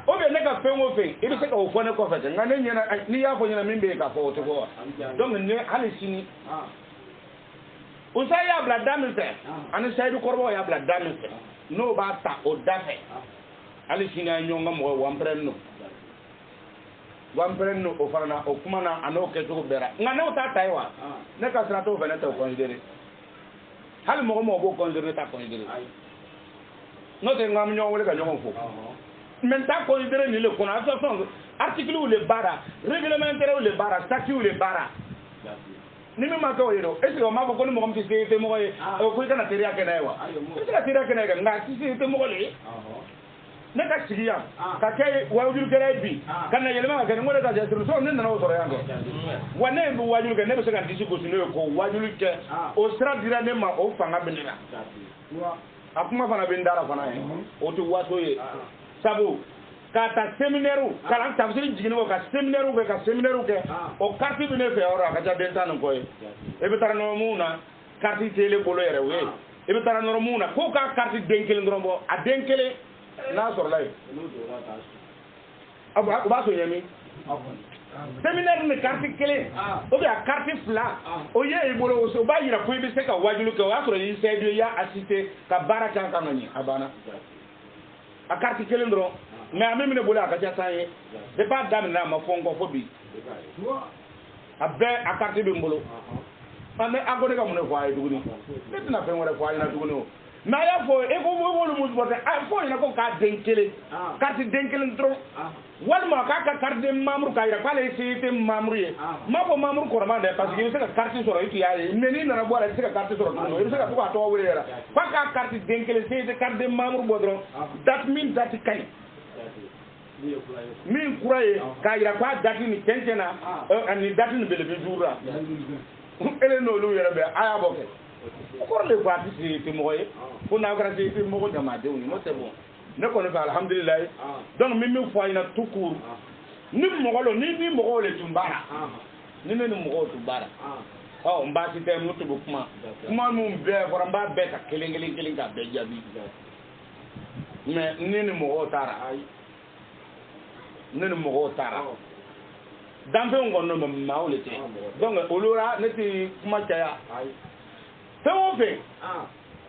o be neka fengo fe ibi se ka o fone ko fete ngane nyena ni ya fo nyena mimbe ka fo to ko donc ne hali sini usa ya bla damise ani saydu korbo ya bla damise no ba ta o dafe hali sini anyonga mo wamprenno o farana o kuma na ano ke to bera ngane o ta taiwa neka strato fene to considérer hali mo bo considérer ta considérer no te ngam ñoo wala ka ñoo fo men ta considérer ni le kona attention article ou le bara réglementaire ou le bara statut ou le bara ni me ma ko yero est ce que ma ko ni mo ko ci te mo ko ko kana teria ke na wa ci la teria ke na ga nga ci te mo ko le ne ka sigiya ka ke wajul ke bi kana yelma ka ngore ta jasru so ne na o soro yango wane bu wajul ke ne be se kan disi ko sino ko wajul ke o stra dira ne ma o fanga benina akuma fana bindara fana ye o tu wato ye sabu ka ta séminaire kala tafsir jigini ko ka séminaire ke o carte bi ne fe ora ka ja dentan ko ye e be tar no muna carte tele bolo yere we e be tar no muna ko ka carte denkele ndrombo a denkele na sor lay abu ba so yemi séminaire ne carte kele o be a carte fla o ye e bolo so ba yira ko be se ka wajulu ke wa so yi sedio ya assister ka baraka kan ni abana a carte kele ndro mais a même ne bolo aka jata ye de pas dame na ma fongo fobi abe a carte be mbolo ane agone ka mun ko ay duguni netina fe ngore ko ay na duguni na ya fo e ko wolu mu bote a fo ina ko ka denkele carte denkele ndro walma ka carte de membre ka ira pale cité membre ye ma ko membre ko ramande parce que c'est ka carte soro itu ya meni na bola c'est ka carte soro no c'est ka ko to wera pa ka carte denkele c'est carte de membre bodro that mean that kay min kuraye ka ira kwa dati ni tenkena ani dati ni bele joura ele no lu yera be aya boke ko le parti ci moye ko na grâce ci mo ko jama de ni no c'est bon ne ko ne alhamdulillah donc mimi fo ina tout court ni mo ko ni mo ko le tumbara ni mo ko tumbara oh mba ci te mutu bu kuma mu be ko mba be ka kelengeli ka be jabi mais ni mo ko tara ni mo ko tara dambe ngono ma o le te donc olora ne ti kuma chaya fe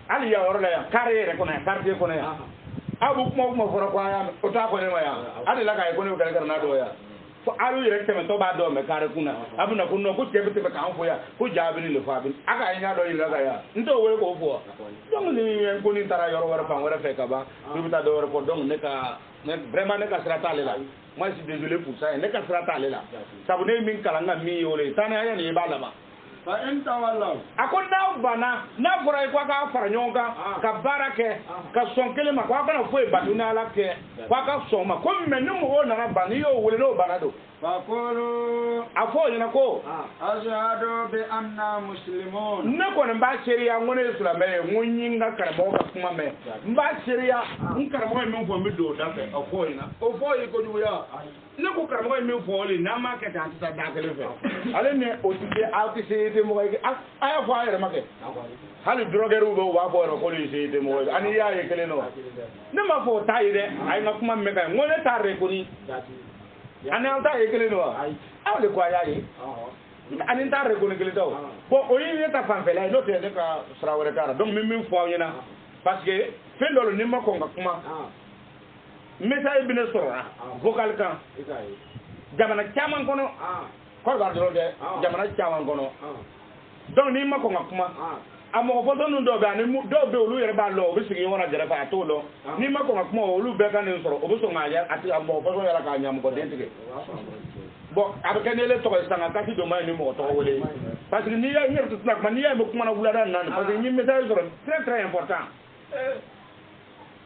ali ya orla ya carrière ko na carte ko na abu kuma fora kwa ya o ta ko ne ma ya adi la ka ko ne ga na do ya fo alu yere teme to ba do me kare kuna abu na ko no ko tebe tebe ka fo ya ko jabi ni le fa bi aka nya do ila ga ya nto we ko fo donc ni en ko ni tara yoro wara fa wara fe ka ba bi ta do ko donc ne ka ne vraiment ne ka sra ta le la moi je suis désolé pour ça ne ka sira t'ale la sabu ne min kalanga mi yole tane ya ne ba la ba fa in tawallaw akon na bana na fora ko ka fara nyonga ka barake ka son kele ma ko ka fo e batu na la ke ko ka so ma ko me no mo na ba ni yo wole no bana do فقولوا أفوي نكو أشهد بأننا مسلمون نكون مباشريا ngone islamé ngunyinga karamo ka kuma me mbashiriya nkaramo me mfo mido dafe afoyi na ofoyi ko juya nako karamo me mfo oli na market anta da kele fe ale ne otike outise te mo ga aya fo ayere make hali drogeru go wa fo ko li se te mo ani ya ye kele no ne ma fo tayide ay na kuma me ka ngone tare ko ni ani anta ye kele no awle ko ayaye ani ta rekone kele taw bo o yi ta fanfela no te de ka srawere kara donc min fo nyina parce que fendolo ni ma ko ngakuma message bi ne sora vocal kan jamana chaman kono ko gar do de jamana chaman kono donc ni ma ko ngakuma amo fo donu do ba ni do be olu yere ba lo bi sigi wona jere fa to lo ni ma ko ngakuma olu be kan ni soro o bo so ngaya ati amo fo so yara ka nyam ko dentige bon avec un élève toi ça n'a pas de mal ni mo to wole parce que ni ya ñer tout nak man ni ya mo kuma na wula dan nan parce que ñi message sur très très important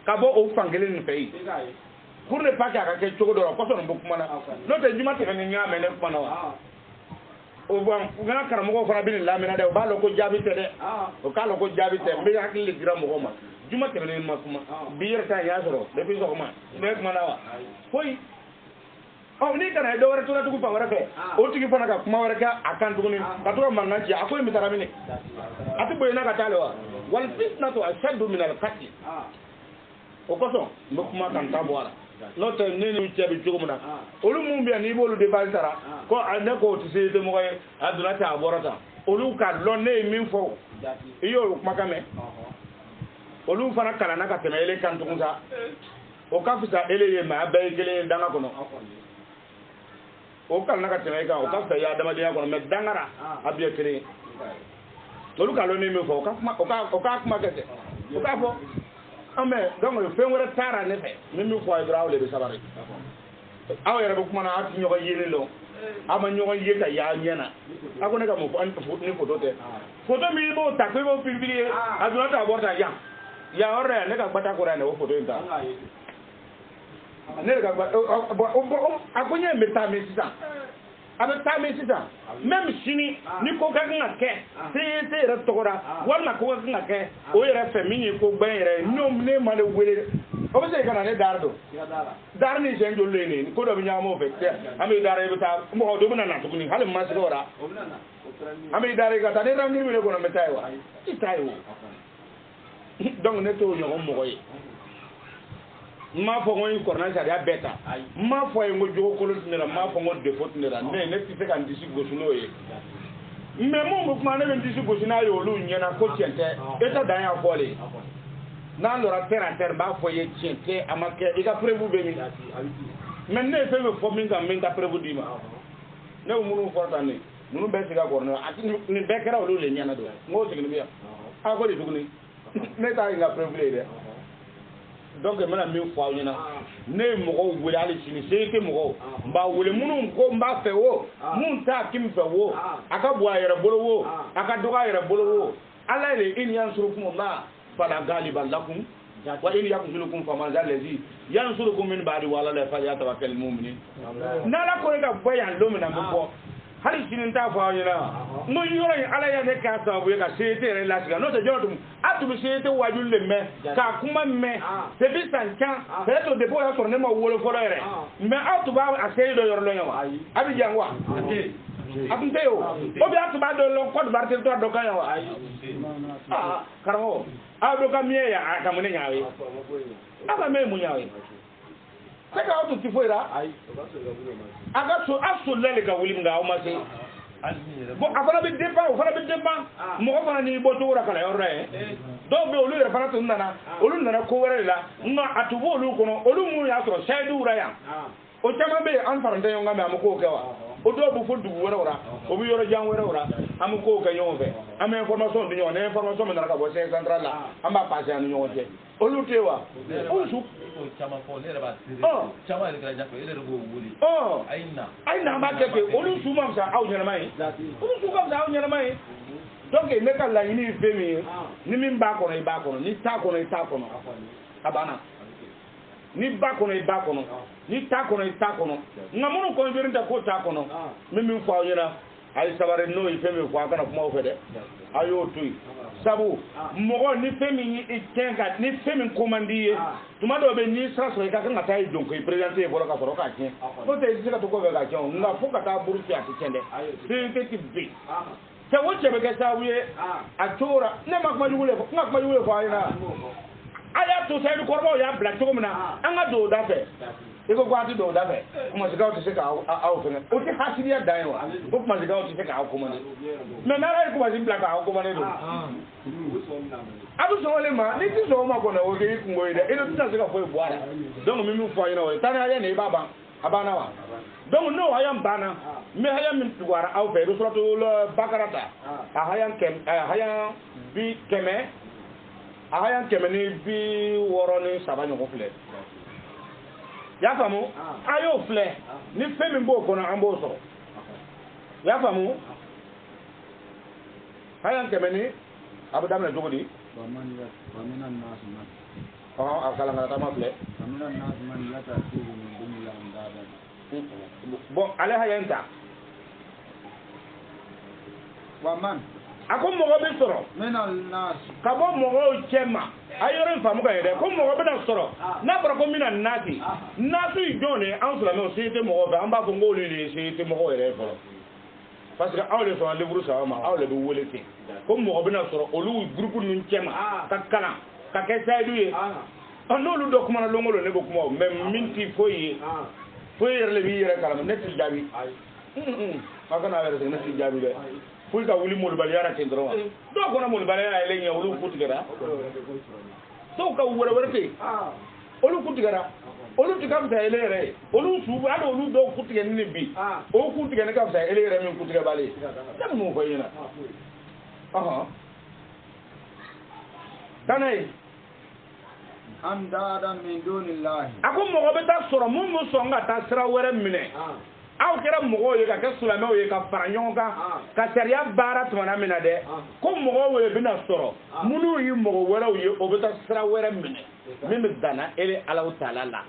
ka bo o fangele ni pays pour ne pas ka ke chogo do ko so no kuma na no te juma te ni ñame ne kuma na wa o bon ngana karamo ko fara bin la mena de ba lo ko jabi te de o ka lo ko jabi te be hakili gira mo ko ma juma te ni ma kuma bi yerta ya soro depuis so ko ma ne kuma na wa foi oh ni kana do wara tura tugu pa wara fe o tigi fana ka kuma wara ka akan tugu ni ka to manganji akoy mi taramini ati boy na ka tale wa wal fitnatu ashaddu min al qatl o ko so mo kuma kan ta boara no te ni ni tiabi tugu muna olu mum bi ani bolu de baltara ko ande ko ti se de mo koy aduna ta borata olu ka lonne min fo iyo kuma kame olu fana kala na ka temele kan tugu sa o ka fisa ele ye ma be gele danga kono o kal naka tene ka o ka fa ya dama dia ko me dangara abiya kire tolu ka lo ni me fo o ka kuma kete o ka fo ame donc le fen wara tara ne fe mi fo ay draw le be sabari aw yara bu kuma na ati nyoko yele lo ama nyoko yeka ya nyana ako ne ka mo an fo ni photo te photo mi bo ta ko bo publier aduna ta borta ya ore ne ka gbata ko ra ne o photo nta ne ka ba akonya meta me sisa abe ta me sisa même sini ni ko ka ngake te re tokora wala ko ka ngake o yere femini ko gban yere nyom ne ma le wele o be se kana ne dardo dar ni jenjo le ni ko do bi nyamo fe te ame dare be ta mo do bana na tukuni hale ma se ora ame dare ka ta ne rangi mi le ko na meta wa itayo donc ne to nyo mo koy ma fo ngoy corona sharia beta ma fo ngo jogo ko lutinira ma fo ngo default nira ne ti se kan disi gosuno ye mais mo kuma ne disi gosuna yo lu nyena ko tiente eta dan ya fole na lora terre ba fo ye tiente amake ika prevu be mi mais ne fe me fo min ka prevu di ma ne munu forta ni munu be siga corona ati ni be kera lu le nyana do ngo signi biya a ko di dugni ne ta nga prevu le de donc mena min fo awina ne mo wele ali sini seke mo ba wele munu ko mba fe wo mun ta kim fe wo aka bo ayere bolo wo aka doga ayere bolo wo ala ile in yansurukum Allah fala galiban lakum wa in yakuzukum faman zalazi yansurukum min ba'di wala la fa yatawakkal mu'minin na la ko ga boyan do mena mo hali sinin ta fo awina mo yoro ala ya ne ka sa bo ka sete re la siga no te jotum atu bi sete wajul le me ka kuma me se bi sankan se to de bo ya so ne mo wolo fo re me atu ba asei do yor lo nyawa abi jangwa abunte yo o bi atu ba do lo ko bartel to do kan yawa karamo ado ka miye ya ka mun nyawe aba me mu nyawe se ka atu ti foira aga so asolele ga wulim ga o ma se bo afana bi depa o fana bi depa mo ko fana ni bo to ora kala yorre do be olu re fana to nana ko were la nga atubo olu kono olu mu ya so shaidu ura ya o chama be an farante yo ngame amko kewa o do bu fo dugu wɛrɛw la o bi yɔrɔ jan wɛrɛw la an bɛ kow kɛ ɲɔgɔn fɛ an bɛ information di ɲɔgɔn na information min nana ka bɔ siège central la an b'a passer an ni ɲɔgɔn cɛ olu tɛ wa o su caman fɔ ne yɛrɛ b'a caman yɛrɛ kɛra jafɛ e yɛrɛ b'o wuli a ye na an b'a kɛ ten olu su ma fisa aw ɲɛnama ye olu su ka fisa aw ɲɛnama ye donc ne ka laɲini ye fɛn min ye ni min b'a kɔnɔ i b'a kɔnɔ ni t'a kɔnɔ i t'a kɔnɔ a banna ni b'a kɔnɔ i b'a kɔnɔ ni t'a kɔnɔ i t'a kɔnɔ nka minnu convaincre tɛ ko t'a kɔnɔ min min fɔ aw ɲɛna a ye sabari n'o ye fɛn min fɔ a kana kuma o fɛ dɛ a y'o to yen sabu mɔgɔ ni fɛn min y'i tiɲɛ ka ni fɛn min ko man di ye tuma dɔw bɛ n'i sira sɔrɔ i ka kan ka taa i jɔ ko i présenté ye fɔlɔ ka sɔrɔ k'a tiɲɛ n'o tɛ i tɛ se ka to kɔfɛ k'a tiɲɛ nka fo ka taa buru ci a tɛ tiɲɛ dɛ priorité ti ben cɛ o cɛ bɛ kɛ sababu ye a cogo la ne ma kuma jugu le fɔ n ka kuma jugu le fɔ a ɲɛna a y'a to sayidu kɔrɔbaw y'a bila cogo min na an ka don o da fɛ i ko ko a tɛ don o da fɛ kumasikaw tɛ se k'aw fɛngɛ o tɛ hasiliya dan ye wa ko kumasikaw tɛ se k'aw commandé mais n'ala ye kumasi bila k'aw commandé don a bɛ sɔn o le ma n'i tɛ sɔn o ma kɔni o k'i kungo ye dɛ i tɛna se ka foyi bɔ a la donc min fɔ a ɲɛna o ye taa ni haya nin i b'a ban a banna wa donc n'o haya banna n bɛ haya min tugara aw fɛ i bɛ suratul bakara ta a haya kɛmɛ ni 63 ɲɔgɔn filɛ y'a faamu a y'o filɛ ni fɛn min b'o kɔnɔ an b'o sɔrɔ y'a faamu haya kɛmɛ ni a bɛ daminɛ cogo di a kalankatama filɛ bon ale haya in ta a ko mɔgɔ bɛ sɔrɔ ka bɔ mɔgɔw cɛ ma a yɔrɔ in faamu ka yɛrɛ ko mɔgɔ bɛna sɔrɔ n'a fɔra ko mina naasi ye jɔn de an silamɛw se tɛ mɔgɔw fɛ an b'a fɔ n k'olu de se tɛ mɔgɔw yɛrɛ fɔlɔ parce que aw de sɔnna livre saba ma aw de bɛ wele ten ko mɔgɔ bɛna sɔrɔ olu groupe ninnu cɛ ma ka kalan ka kɛ sayidu ye n'olu dɔ kumana don o don ne bɛ kuma o mais min tɛ foyi ye foyi yɛrɛ de b'i yɛrɛ kalama ne t'i jaabi aw kana yɛrɛ sɛgɛn ne t'i jaabi dɛ foyi ka wuli molibaliya la ten dɔrɔn wa dɔw kɔnɔ molibaliya yɛlɛ ɲɛ olu ku tigɛra dɔw ka wɛrɛ wɛrɛ tɛ yen olu ku tigɛra olu tɛ ka fisa ele yɛrɛ ye olu su hali olu dɔw ku tigɛ ni bi o ku tigɛ ne ka fisa ele yɛrɛ min ku tigɛ b'ale ye ne bɛ mun fɔ i ɲɛna taa n'a ye andada min dunillahi a ko mɔgɔ bɛ taa sɔrɔ mun bɛ sɔn ka taa sira wɛrɛ minɛ aw kɛra mɔgɔw ye ka kɛ silamɛw ye ka fara ɲɔgɔn kan ka sariya baara tumana min na dɛ ko mɔgɔw ye bɛna sɔrɔ minnu ye mɔgɔ wɛrɛw ye o bɛ taa sira wɛrɛ minɛ min bɛ danna ele Alahu Taala la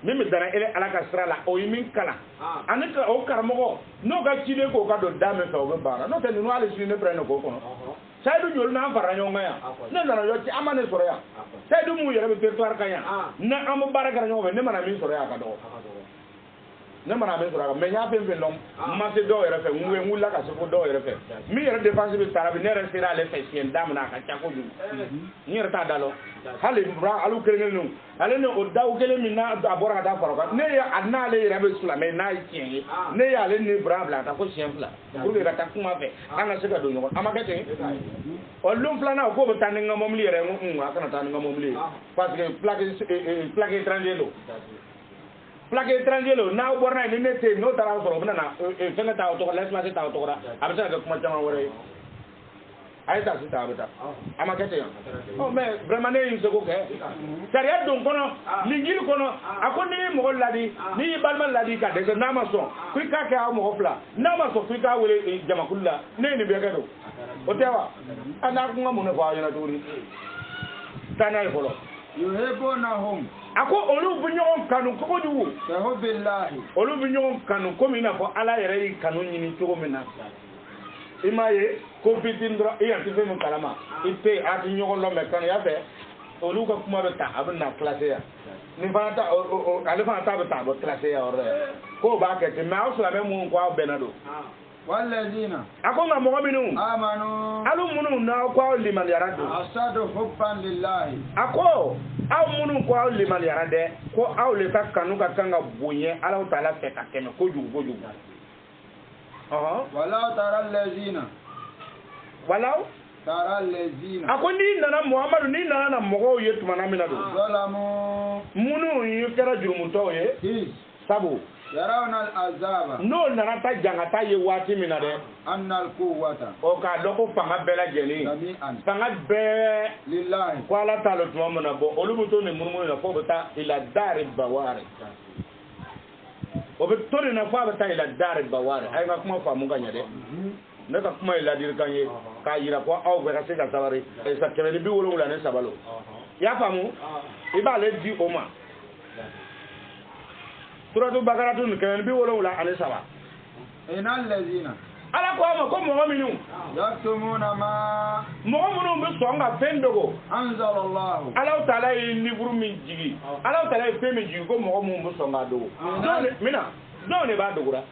min bɛ danna ele Ala ka sira la o ye min kalan ani o karamɔgɔ n'o ka ciden k'o ka don da min fɛ o bɛ baara n'o tɛ ninnu hali sini ne filɛ nin k'o kɔnɔ sayidu joli n'an farala ɲɔgɔn kan yan ne nana yɔ ci an ma ne sɔrɔ yan sayidu mun yɛrɛ bɛ territoire kan yan ne an bɛ baara kɛra ɲɔgɔn fɛ ne mana min sɔrɔ yan a ka dɔgɔ ne mana min sɔrɔ a kan mais n y'a fɛn fɛn dɔn n ma se dɔw yɛrɛ fɛ n wulila ka se fo dɔw yɛrɛ fɛ min yɛrɛ dépense bɛ sara bi ne yɛrɛ sera ale fɛ siɲɛ da min na a ka ca kojugu n yɛrɛ t'a da lɔ hali alu kelen kelenninw ale ni o daw kelen min n'a a bɔra ka taa fara o kan ne ye a n'ale yɛrɛ bɛ silamɛ n'a ye tiɲɛ ye ne y'ale ni Ibrahima bila ka taa fo siɲɛ 2 pour que ka taa kuma fɛ an ka se ka don ɲɔgɔn a ma kɛ ten ɔ don filanan o k'o bɛ taa ni n ka mobili yɛrɛ ye a kana taa ni n ka mobili ye parce que plaque étranger don plaque étranger lo n'aw bɔra n'a ye ni ne tɛ yen n'o taara sɔrɔ o bɛna na fɛnkɛ ta o tɔgɔ la espace ta o tɔgɔ la a bɛ se ka kɛ kuma caman wɛrɛ ye a ye taxi ta a bɛ taa a ma kɛ ten ɔ mais vraiment ne ye n seko kɛ sariya don kɔnɔ linjili kɔnɔ a ko n'i ye mɔgɔ ladi n'i y'i balima ladi ka dɛsɛ n'a ma sɔn fo i k'a kɛ aw mɔgɔ fila n'a ma sɔn fo i k'a wele jamakulu la ne ye nin bɛɛ kɛ don o tɛ wa a n'a kun ka mun de fɔ aw ɲɛna tuguni taa n'a ye fɔlɔ yuhibbunahum a ko olu bɛ ɲɔgɔn kanu kojugu kahubbillahi olu bɛ ɲɔgɔn kanu komi i n'a fɔ Ala yɛrɛ y'i kanu ɲini cogo min na i m'a ye ko fitini dɔrɔn i yan tɛ fɛn min kalama i tɛ a tɛ ɲɔgɔn lɔn mais kanuya fɛ olu ka kuma bɛ ta a bɛ na classé yan nin fana ta ale fana ta bɛ ta a bɛ classé yan yɔrɔ yɛrɛ k'o b'a kɛ ten mais aw silamɛ minnu ko aw bɛnna don walladina a ko nka mɔgɔ minnu amanu alu minnu n'aw ko aw limaniyara don asadu hubban lillahi a ko aw minnu ko aw limaniyara dɛ ko aw le ka kanu ka kan ka bonya Alahu Taala fɛ ka tɛmɛ kojugu kojugu walaw tara allazina walaw tara allazina a ko n'i nana Muhamadu n'i nana na mɔgɔw ye tumana min na don zalamu minnu ye kɛra jurumutɔw ye sabu يرون العذاب no nana ta jangata ye waati min na dɛ أن القوة o k'a dɔn ko fanga bɛɛ lajɛlen جميعا fanga bɛɛ لله ko ala t'a lɔ tuma min na bɔ olu bɛ to nin munumunu na fo bɛ taa ila dari bawari o bɛ to nin na fo a bɛ taa ila dari bawari a ye n ka kuma faamu ka ɲɛ dɛ ne ka kuma ye ladirikan ye k'a yira ko aw bɛɛ ka se ka sabari sa 170 lo i y'a faamu i b'ale di o ma suratu bakaratu 173 إن الذين ala ko a ma ko mɔgɔ minnu يكتمون ما mɔgɔ minnu bɛ sɔn ka fɛn dogo أنزل الله Ala taala ye livre min jigi Ala taala ye fɛn min jigi ko mɔgɔ minnu bɛ sɔn ka dogo mina dɔw de b'a dogora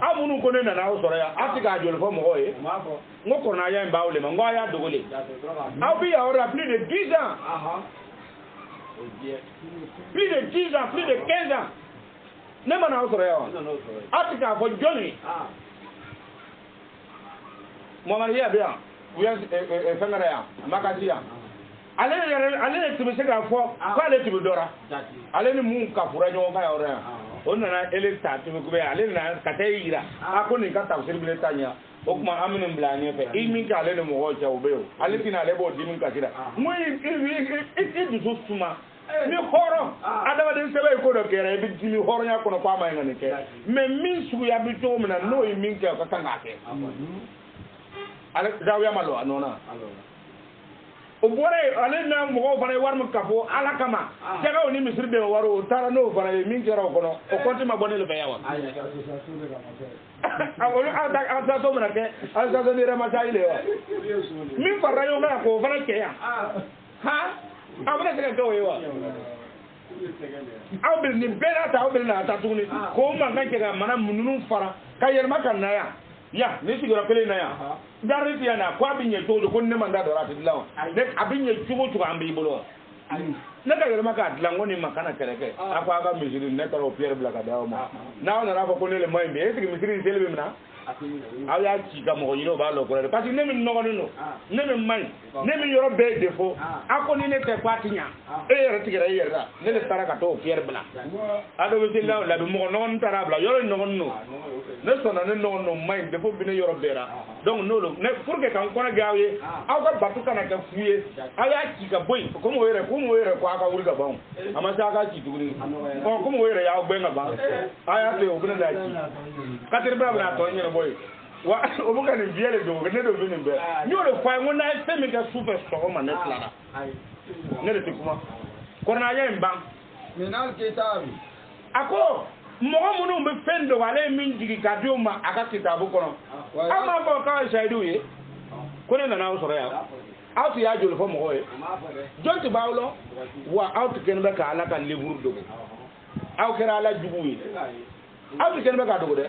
aw minnu ko ne nana aw sɔrɔ yan aw tɛ k'a joli fɔ mɔgɔw ye n ko kɔrɔnaya in b'aw le ma n ko a y'a dogolen aw bɛ yan o la plus de 10 ans plus de 10 ans plus de 15 ans ne ma na aw sɔrɔ yan wa aw tɛ k'a fɔ jɔnni Muhammad ya bɛ yan u ye fɛn kɛra yan Makasi yan ale de tun bɛ se k'a fɔ k'ale tun bɛ dɔra ale ni mun ka fura ɲɔgɔn kan yɔrɔ yan o nana ele ta tun bɛ ale nana ka taa e yira a ko nin ka tafsir bɛ taa ɲɛ o tuma an bɛ nin bila an ɲɛfɛ i min kɛ ale ni mɔgɔw cɛ o bɛ yen ale tɛna ale b'o dimi kasi la n ko i dusu suma ni hɔrɔn adamaden sɛbɛn ye ko dɔ kɛra i bɛ dimi hɔrɔnya kɔnɔ k'a ma ɲi ka nin kɛ mɛ min suguya bɛ cogo min na n'o ye min kɛ o ka kan k'a kɛ ale zawiya ma lɔ a nɔ na. O bɔra ale na mɔgɔw fana ye wari min ka fɔ ala kama jɛgɛw ni misiri dɛmɛ wari o taara n'o fana ye min kɛra o kɔnɔ o compte ma bɔ ne fɛ yan wa olu association bɛna kɛ association de ramassage de wa min farala ɲɔgɔn kan k'o fana kɛ yan a bɛna se ka kɛ o ye wa aw bɛ nin bɛɛ n'a ta aw bɛ na ta tuguni k'o mankan kɛ ka mana ninnu fara ka yɛlɛma ka na yan ya ne sigiyɔrɔ kelen na yan dari ti yan na ko a bɛ ɲɛ cogo di ko ne man da dɔrɔn a tɛ dilan wa a bɛ ɲɛ cogo o cogo an b'i bolo wa ne ka yɛlɛma k'a dilan ko nin ma kana kɛlɛ kɛ a ko a ka misiri ne taara o pierre bila ka d'aw ma n'aw nana fɔ ko ne le ma ɲi bi est ce que misiri in seli bɛ minɛ aw y'a ci ka mɔgɔ ɲini o b'a lɔ kɔrɔ dɛ parce que ne min nɔgɔlen don ne min man ɲi ne min yɔrɔ bɛɛ ye défaut a ko ni ne tɛ k'a ti ɲa e yɛrɛ tigɛra e yɛrɛ la ne de taara ka taa o pierre bila a dɔ bɛ seli la bi mɔgɔ nɔgɔnin taara a bila yɔrɔ in nɔgɔnin don ne sɔnna ne nɔgɔnin don man ɲi défaut bi ne yɔrɔ bɛɛ la donc n'olu ne pour que k'an kɔnɔ gɛ aw ye aw ka bato kana kɛ fu ye aw y'a ci ka bɔ yen komi o yɛrɛ ko aw ka wuli ka ban a ma se aw ka ci tuguni komi o yɛrɛ y'aw gɛn ka ban aw y'a to yen o bɛ ne da ci kateribila bɛna tɔ ɲɛnabɔ yen wa o bɛ ka nin biyɛn de dogo ne de bɛ nin bɛɛ n y'o de fɔ a ye n ko n'a ye fɛn min kɛ sufɛ sɔgɔma ne tilara ne de tɛ kuma kɔrɔnaya in ban minal kitabi a ko mɔgɔ minnu bɛ fɛn dogo ale ye min jigi ka di o ma a ka kitabu kɔnɔ aw m'a fɔ k'aw ye sayidiw ye ko ne nana aw sɔrɔ yan aw tɛ y'a joli fɔ mɔgɔw ye jɔn tɛ b'aw la wa aw tɛ kɛnɛ bɛ ka ala ka livre dogo aw kɛra ala jugu ye aw tɛ kɛnɛ bɛ k'a dogo dɛ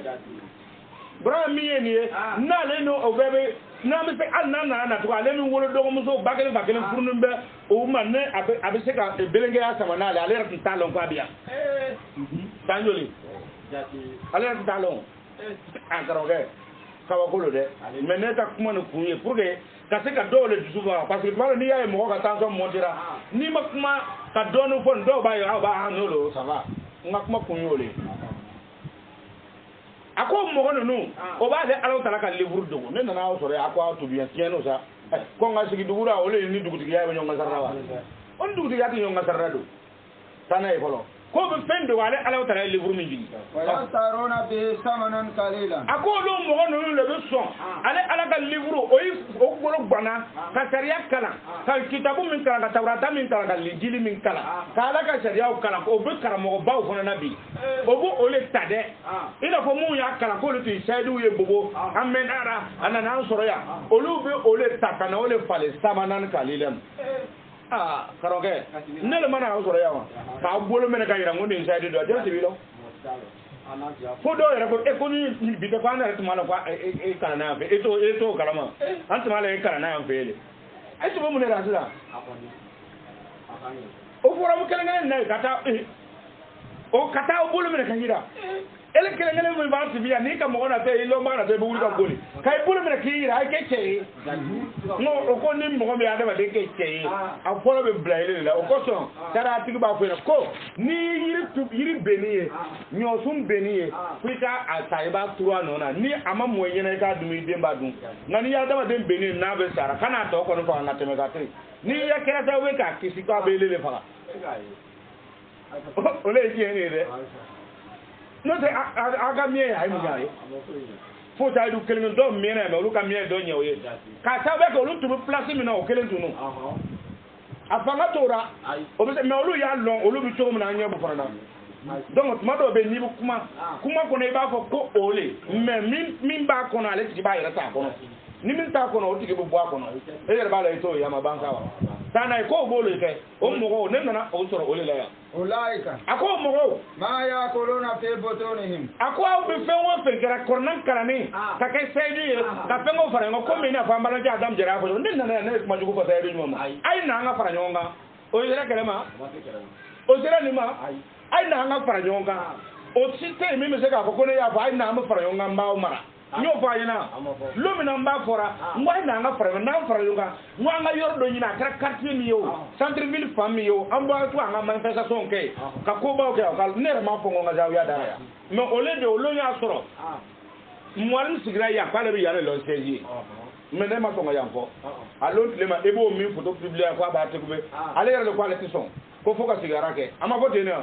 Burama min ye nin ye n'ale n'o bɛɛ bɛ n'an bɛ se hali n'a nana natugu ale min wolo dɔgɔmuso ba kelen furulen bɛ o ma ne a bɛ se ka belenkɛya sama n'ale ale yɛrɛ tun t'a lɔn k'a bɛ yan san joli ale yɛrɛ tun t'a lɔn a karamɔgɔkɛ kabako dɛ mɛ ne ka kuma nin kun ye pour que ka se ka dɔw le dusu faga parce que tuma dɔ n'i y'a ye mɔgɔ ka tension montera n'i ma kuma ka dɔɔnin fɔ nin dɔw b'a ye aw b'a n'o don ça va n ka kuma kun y'o le a ko mɔgɔ ninnu o b'ale ala taala ka livre dogo ne nana aw sɔrɔ a ko aw tubi yan tiɲɛ n'o sa ko n ka sigi dugu la olu ye ni dugutigiya bɛ ɲɔgɔn ka sarada wa o ni dugutigiya tɛ ɲɔgɔn ka sarada don taa n'a ye fɔlɔ k'o bɛ fɛn dogo ale ala taala ye livre min jigi ويشترون به ثمنا قليلا a ko olu mɔgɔ ninnu de bɛ sɔn ale ala ka livre o bolo ganna ka sariya kalan ka kitabu min kalan ka tawurata min kalan ka linjili min kalan ka ala ka sariyaw kalan o bɛ karamɔgɔbaw fana na bi o b'o o le ta dɛ i n'a fɔ mun y'a kalan k'olu tun sayidiw ye bobo an mɛnna a nana an sɔrɔ yan olu bɛ o le ta ka na o le falen sabanan kalilem karamɔgɔkɛ ne le mana aw sɔrɔ yan wa k'aw bolo minɛ ka yira n ko nin sayidi dɔ a tɛ sibi dɔn fo dɔw yɛrɛ ko e ko ni bi tɛ ko an yɛrɛ tuma la ko e kalan na yan fɛ e t'o kalama an tuma la e kalan na yan fɛ yen e tun bɛ mun de la sisan o fɔra mu kelen kelen na ye ka taa o kata o bolo mena kahira ele kele ngene mo ba tibiya ni ka mo na te ilo ma na te bulu ka boli kai bolo mena kahira ai ke che no o ko ni mo be ada ba de ke che a folo be blaile la o ko so tara tigi ba fo ko ni yiri beniye nyo sum beniye kuika a ba tuwa no na ni ama mo yene ka dumi de ba dum ngani ya da ba de beniye na be sara kana to ko no fa na te me ka te ni ya kera ta we ka kisi ka be le fa ole ji ni de no te aga mie ai mu gari fo ta du kelen do mie na me lu ka mie do nye oye ka ta be ko lu tu place mi na o kelen tu no afanga tora o be me olu ya lon olu bi to mu na anya bu fara na donc ma do be ni bu kuma ko ne ba fo ko ole me min ba ko na le ti ba yira ta ko no ni min ta ko no o ti ke bu ko no e yere ba la to ya ma banka wa sana ko bolo ke o mo ne na o soro ole la ya ulaika ako mo ma yakuluna fi butunihim ako au be fe won fe gara kornan karani ka ke seydi ka fe ngo fara ngo ko mi na fa mbala ja adam jara ko ne na ma jugo fa seydi mo ai na nga fara nyonga o yere kele ma o jere ni ma ai na nga fara nyonga o site mi me se ka ko ne ya fa ai na ma fara nyonga mba o mara nyo fa yina lumina mba fora ngwa na nga fara na fara yonga ngwa nga yordo nyina kra quartier mi yo centre ville fam mi yo amba to nga manifestation ke ka ko ba ke ka ne ma fongo nga jaw ya dara mais au lieu de lo nya soro mwalin sigira ya pale bi ya le lo seji mais ne ma fongo ya ko alon le ma ebo mi photo publier ko ba te ko be ale yere le quality son ko foka sigara ke ama ko tena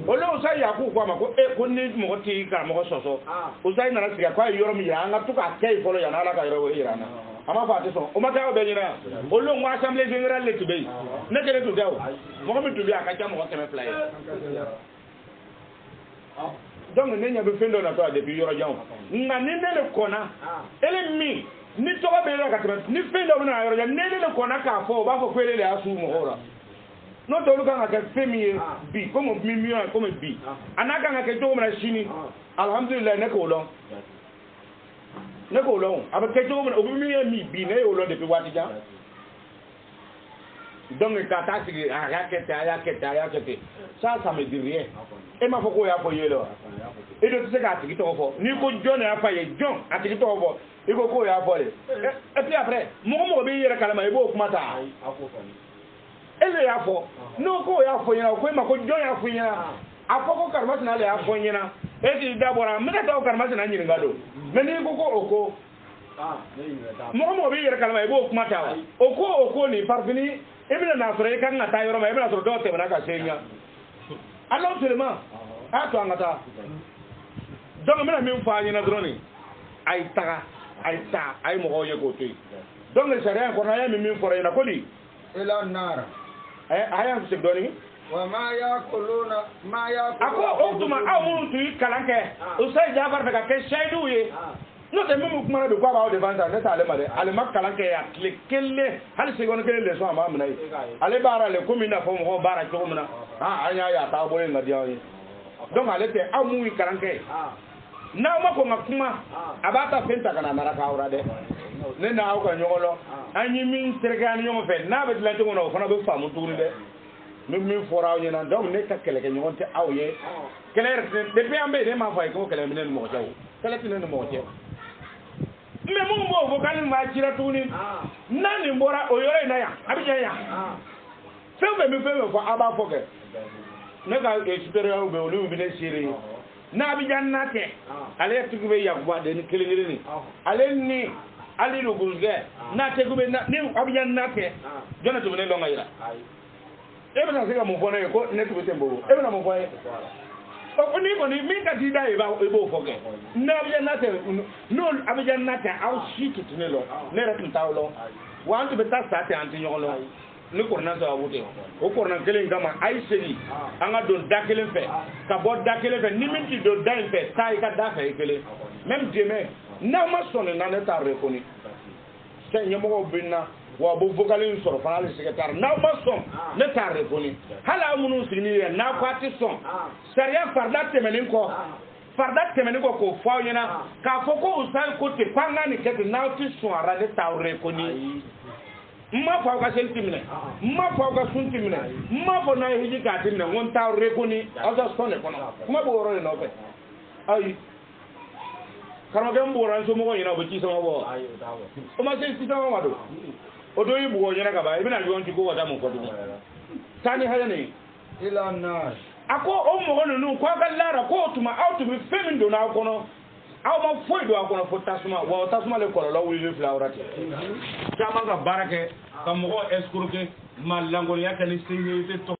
o lo sai ya ku ko ma ko e ko ni mo ti ka mo soso o sai na sigara ko yoro mi ya nga to ka kai folo ya na la ka yoro we irana ama fa te so o ma ka o be nyina o lo ngwa assemblée générale le tibé ne kele to dawo mo mi tubi aka jam ko teme play donc ne nya be fendo na to depuis yoro jam nga ni ne le kona ele mi ni to be la ka teme ni fendo na yoro jam ne le kona ka fo ba fo fele le asu mo ora no to lu kan ka femi bi como mi como bi anaka nga ke to mo na shini alhamdulillah ne ko lo aba ke to mo obi mi bi ne yo lo depuis wati ja donc ka ta sigi ya ke ça me dit rien e ma foko ya fo yelo e do se ka tigi to fo ni ko jone ya fa ye jon atigi to fo e ko ya fo le et puis après mo be yere kalama e bo kuma ta ele ya fo no ko ya fo yina ko ma ko jon ya fo yina afoko karmas na le ya fo yina e ti dabora me ta karmas na nyiri ngado me ni ko oko mo be yere kalama e bo kuma ta oko ni parveni e bi na sore kan na ta yoro ma e bi na sore do te na ka senya alors seulement a to angata donc me na mi fa yina drone ay ta ay mo ko ye ko tuy donc le sharia ko na ya mi fo yina ko di ila nara aya se doni wa ma yakuluna ako otuma awun tu kalanke usay jabar daga ke shaidu ye no te memu kuma de kwa ba o de vanta ne ta ale mare ale makalanke ya kele hal se gon kele le so ama amna ale bara le komina fo mo bara ko mna anya ya ta bo nga dia yi donc ale te amu kalanke na ma ko makuma abata fenta kana naraka awra de ne na aw ka nyogolo anyi min sergan nyongo fe na be lante ngono fana be famu tuni de min fora aw nyina donc ne ka kele ke nyonte aw ye kele depuis ambe de ma fay ko kele minen mo jaw kele tinen mo jaw me mo mo vocal ma jira tuni nani mbora o yore na ya abija ya fe me fo aba fo ke ne ka supérieur be olu bi ne siri na abija nate ale tukube ya kwa de ni kele ni ale ni ali lo gurge na te gube na ni abija nate jona to ne longa ira ebe na sega mo fona ko ne to tembo ebe na mo fona o ni ko ni mi ka ti dai ba ebo foge na abija nate no abija nate au shit to ne lo ne ra tin tawlo wa antu be ta sa te anti nyolo ni korna so awute o korna kelen gama ay seri anga don dakelen fe ka bo dakelen fe ni minti do dain fe tay ka da fe kele même demain na ma sonne na ne ta reconi c'est nyamo binna wa bo vokalin soro fana le secrétaire na ma son ne ta reconi hala munu signi na kwati son sharia farda temenin ko ko fa yana ka foko usal ko te panga ni kete na ti son ara ne ta reconi ma fa ka sel timne ma fa ka sun timne ma fa na hiji ka timne won ta rekoni asa sone kono kuma bo ro no be ay karma gam bo ran so mo ko yina bo ci sama bo o ma sel ci sama wado o do yibu ko yina ka ba ibina jo on ci ko wada mo ko dum tani hayani ila nar ako o mo ko no ko ga lara ko tuma auto bi femin do na kono aw ma foy do akono fo tasuma wa tasuma le ko lo wi flawrati chama ga barake kam mo escroquer mal langol yakani singé